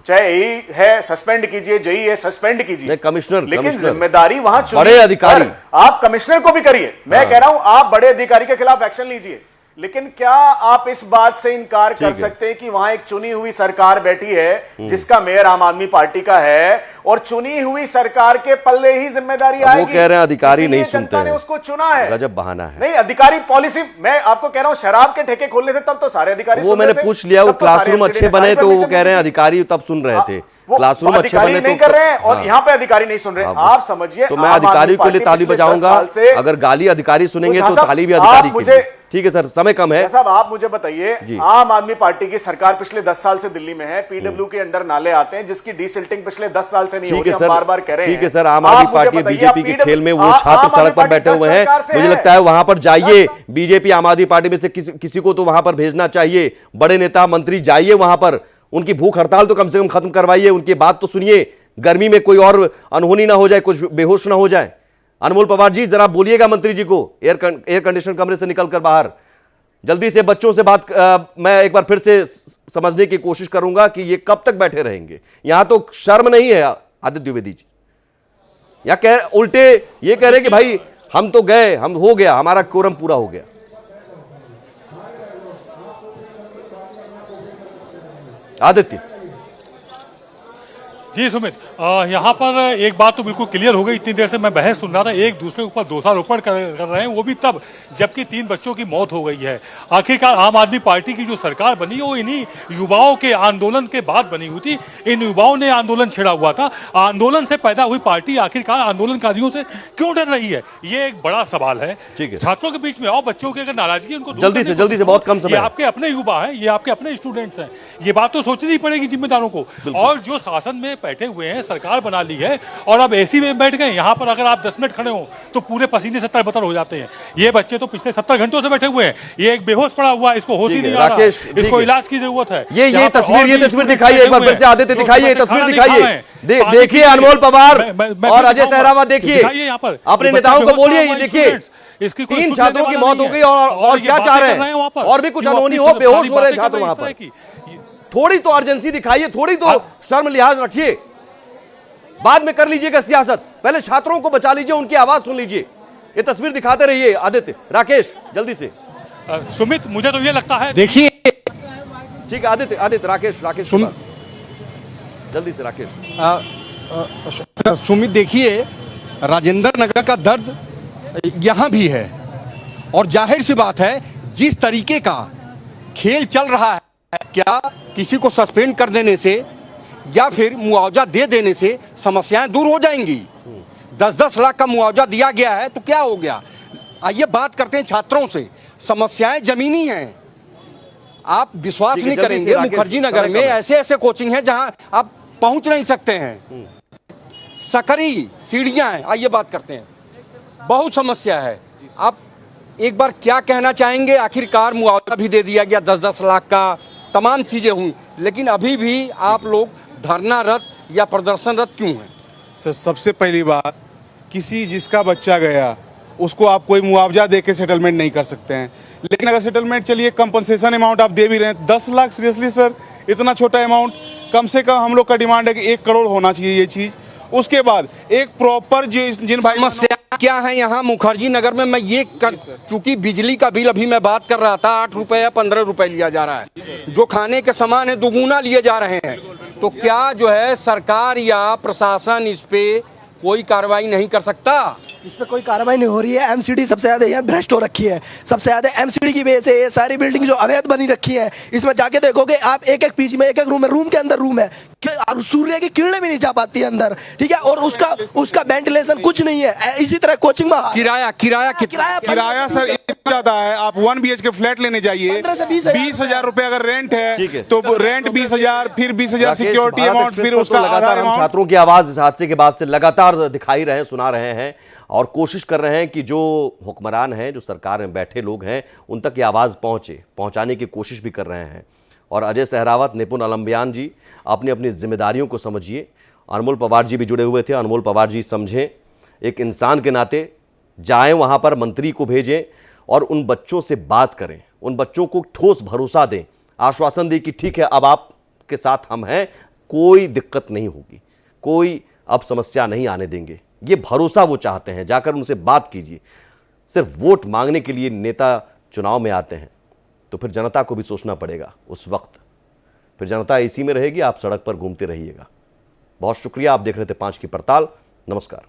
चाहे एई है सस्पेंड कीजिए, जेई है सस्पेंड कीजिए, कमिश्नर, लेकिन जिम्मेदारी वहां बड़े अधिकारी, आप कमिश्नर को भी करिए। मैं कह रहा हूं आप बड़े अधिकारी के खिलाफ एक्शन लीजिए, लेकिन क्या आप इस बात से इनकार कर सकते हैं कि वहां एक चुनी हुई सरकार बैठी है जिसका मेयर आम आदमी पार्टी का है, और चुनी हुई सरकार के पल्ले ही जिम्मेदारी आएगी? वो कह रहे हैं अधिकारी नहीं सुनते हैं, उसको चुना है। गजब बहाना है। नहीं, अधिकारी पॉलिसी, मैं आपको कह रहा हूं शराब के ठेके खोलने थे तब तो सारे अधिकारी, वो मैंने पूछ लिया, वो क्लासरूम अच्छे बने तो वो कह रहे हैं अधिकारी तब सुन रहे थे, क्लासरूम अच्छे बने नहीं कर रहे हैं और यहाँ पे अधिकारी नहीं सुन रहे। आप समझिए, तो मैं अधिकारी के लिए ताली बजाऊंगा। अगर गाली अधिकारी सुनेंगे तो ताली भी अधिकारी की। ठीक है सर, समय कम है साहब, आप मुझे बताइए, आम आदमी पार्टी की सरकार पिछले 10 साल से दिल्ली में है, पीडब्ल्यू के अंडर नाले आते हैं जिसकी डीसिल्टिंग पिछले 10 साल से नहीं हो रही, हम बार-बार कह रहे हैं। ठीक है सर, आम आदमी पार्टी बीजेपी के खेल में वो छात्र सड़क पर बैठे हुए हैं, मुझे लगता है वहां पर जाइए, बीजेपी आम आदमी पार्टी में से किसी को तो वहां पर भेजना चाहिए, बड़े नेता मंत्री जाइए वहां पर, उनकी भूख हड़ताल तो कम से कम खत्म करवाइए, उनकी बात तो सुनिए, गर्मी में कोई और अनहोनी ना हो जाए, कुछ बेहोश ना हो जाए। अनमोल पवार जी, जरा बोलिएगा मंत्री जी को, एयर कंडीशन कमरे से निकलकर बाहर जल्दी से बच्चों से बात। मैं एक बार फिर से समझने की कोशिश करूंगा कि ये कब तक बैठे रहेंगे। यहां तो शर्म नहीं है आदित्य द्विवेदी जी, या उल्टे ये कह रहे हैं कि भाई हम तो गए, हम हो गया, हमारा कोरम पूरा हो गया। आदित्य जी सुमित, यहाँ पर एक बात तो बिल्कुल क्लियर हो गई। इतनी देर से मैं बहस सुन रहा था, एक दूसरे के ऊपर दोषारोपण कर रहे हैं, वो भी तब जबकि 3 बच्चों की मौत हो गई है। आखिरकार आम आदमी पार्टी की जो सरकार बनी वो इन्हीं युवाओं के आंदोलन के बाद बनी हुई थी। इन युवाओं ने आंदोलन छेड़ा हुआ था। आंदोलन से पैदा हुई पार्टी आखिरकार आंदोलनकारियों से क्यों डर रही है, ये एक बड़ा सवाल है। छात्रों के बीच में आओ, बच्चों की अगर नाराजगी उनको जल्दी से बहुत कम समय, आपके अपने युवा है, ये आपके अपने स्टूडेंट्स हैं, ये बात तो सोचनी पड़ेगी जिम्मेदारों को। और जो शासन में बैठे हुए हैं, सरकार बना ली है और अब एसी में बैठ गए, यहाँ पर अगर आप 10 मिनट खड़े हो तो पूरे पसीने से तरबतर हो जाते हैं। ये बच्चे तो पिछले 70 घंटों से बैठे हुए हैं, ये एक बेहोश पड़ा हुआ है, इसको होश ही नहीं आ रहा, इसको इलाज की जरूरत है। ये तस्वीर दिखाइए एक बार फिर से, आदित्य दिखाइए, तस्वीर दिखाइए, देखिए अनमोल पवार और अजय सहरावत, देखिए यहाँ पर अपने नेताओं को बोलिए, ये देखिए 3 छात्रों की मौत हो गई और क्या चाह रहे हैं, और भी कुछ अनहोनी हो, बेहोश हो रहे छात्र वहां पर। थोड़ी तो अर्जेंसी दिखाइए, थोड़ी तो शर्म लिहाज रखिए, बाद में कर लीजिएगा सियासत, पहले छात्रों को बचा लीजिए, उनकी आवाज सुन लीजिए। ये तस्वीर दिखाते रहिए आदित्य। राकेश जल्दी से। सुमित, मुझे तो ये लगता है, देखिए, ठीक है आदित्य, राकेश जल्दी से। राकेश सुमित, देखिए राजेंद्र नगर का दर्द यहां भी है, और जाहिर सी बात है जिस तरीके का खेल चल रहा है, क्या किसी को सस्पेंड कर देने से या फिर मुआवजा दे देने से समस्याएं दूर हो जाएंगी? 10-10 लाख का मुआवजा दिया गया है तो क्या हो गया? आइए बात करते हैं छात्रों से। समस्याएं जमीनी हैं, आप विश्वास नहीं करेंगे, मुखर्जी नगर में ऐसे कोचिंग है जहां आप पहुंच नहीं सकते हैं, सकरी सीढ़ियां हैं। आइए बात करते हैं, बहुत समस्या है। आप एक बार क्या कहना चाहेंगे? आखिरकार मुआवजा भी दे दिया गया 10-10 लाख का, तमाम चीजें हुई, लेकिन अभी भी आप लोग धरनारत या प्रदर्शनरत क्यों हैं? सर सबसे पहली बात, किसी जिसका बच्चा गया उसको आप कोई मुआवजा दे के सेटलमेंट नहीं कर सकते हैं। लेकिन अगर सेटलमेंट, चलिए कंपनसेशन अमाउंट आप दे भी रहे हैं, 10 लाख, सीरियसली सर इतना छोटा अमाउंट? कम से कम हम लोग का डिमांड है कि 1 करोड़ होना चाहिए ये चीज़। उसके बाद एक प्रॉपर जिन भाई समस्या क्या है यहाँ मुखर्जी नगर में? मैं ये कर, चूंकि बिजली का बिल अभी मैं बात कर रहा था, 8 रुपए या 15 रुपए लिया जा रहा है, जो खाने के सामान है दुगुना लिए जा रहे हैं। तो क्या जो है सरकार या प्रशासन इस पे कोई कार्रवाई नहीं कर सकता? इस पे कोई कार्रवाई नहीं हो रही है। एमसीडी सबसे ज्यादा यहाँ भ्रष्ट हो रखी है, सबसे ज्यादा एमसीडी की वजह से ये सारी बिल्डिंग जो अवैध बनी रखी है, इसमें जाके देखोगे आप, एक एक पीजी में एक एक रूम है, रूम के अंदर रूम है, सूर्य की किरणें भी नहीं जा पाती है अंदर, ठीक है, और उसका वेंटिलेशन कुछ नहीं है। इसी तरह कोचिंग में किराया सर इतना ज्यादा है। आप 1 BHK फ्लैट लेने जाइए, 20,000 रुपए अगर रेंट है तो रेंट 20,000, फिर 20,000 सिक्योरिटी अमाउंट, फिर उसका लगातार हम छात्रों की आवाज इस हादसे के बाद से लगातार दिखाई रहे, सुना रहे हैं और कोशिश कर रहे हैं कि जो हुक्मरान हैं, जो सरकार में बैठे लोग हैं, उन तक ये आवाज़ पहुंचाने की कोशिश भी कर रहे हैं। और अजय सहरावत, निपुण अलम्बियान जी, अपनी अपनी जिम्मेदारियों को समझिए। अनमोल पवार जी भी जुड़े हुए थे। अनमोल पवार जी समझें, एक इंसान के नाते जाएं वहाँ पर, मंत्री को भेजें और उन बच्चों से बात करें, उन बच्चों को ठोस भरोसा दें, आश्वासन दें कि ठीक है अब आपके साथ हम हैं, कोई दिक्कत नहीं होगी, कोई अब समस्या नहीं आने देंगे। ये भरोसा वो चाहते हैं। जाकर उनसे बात कीजिए। सिर्फ वोट मांगने के लिए नेता चुनाव में आते हैं तो फिर जनता को भी सोचना पड़ेगा। उस वक्त फिर जनता इसी में रहेगी, आप सड़क पर घूमते रहिएगा। बहुत शुक्रिया। आप देख रहे थे 5 की पड़ताल। नमस्कार।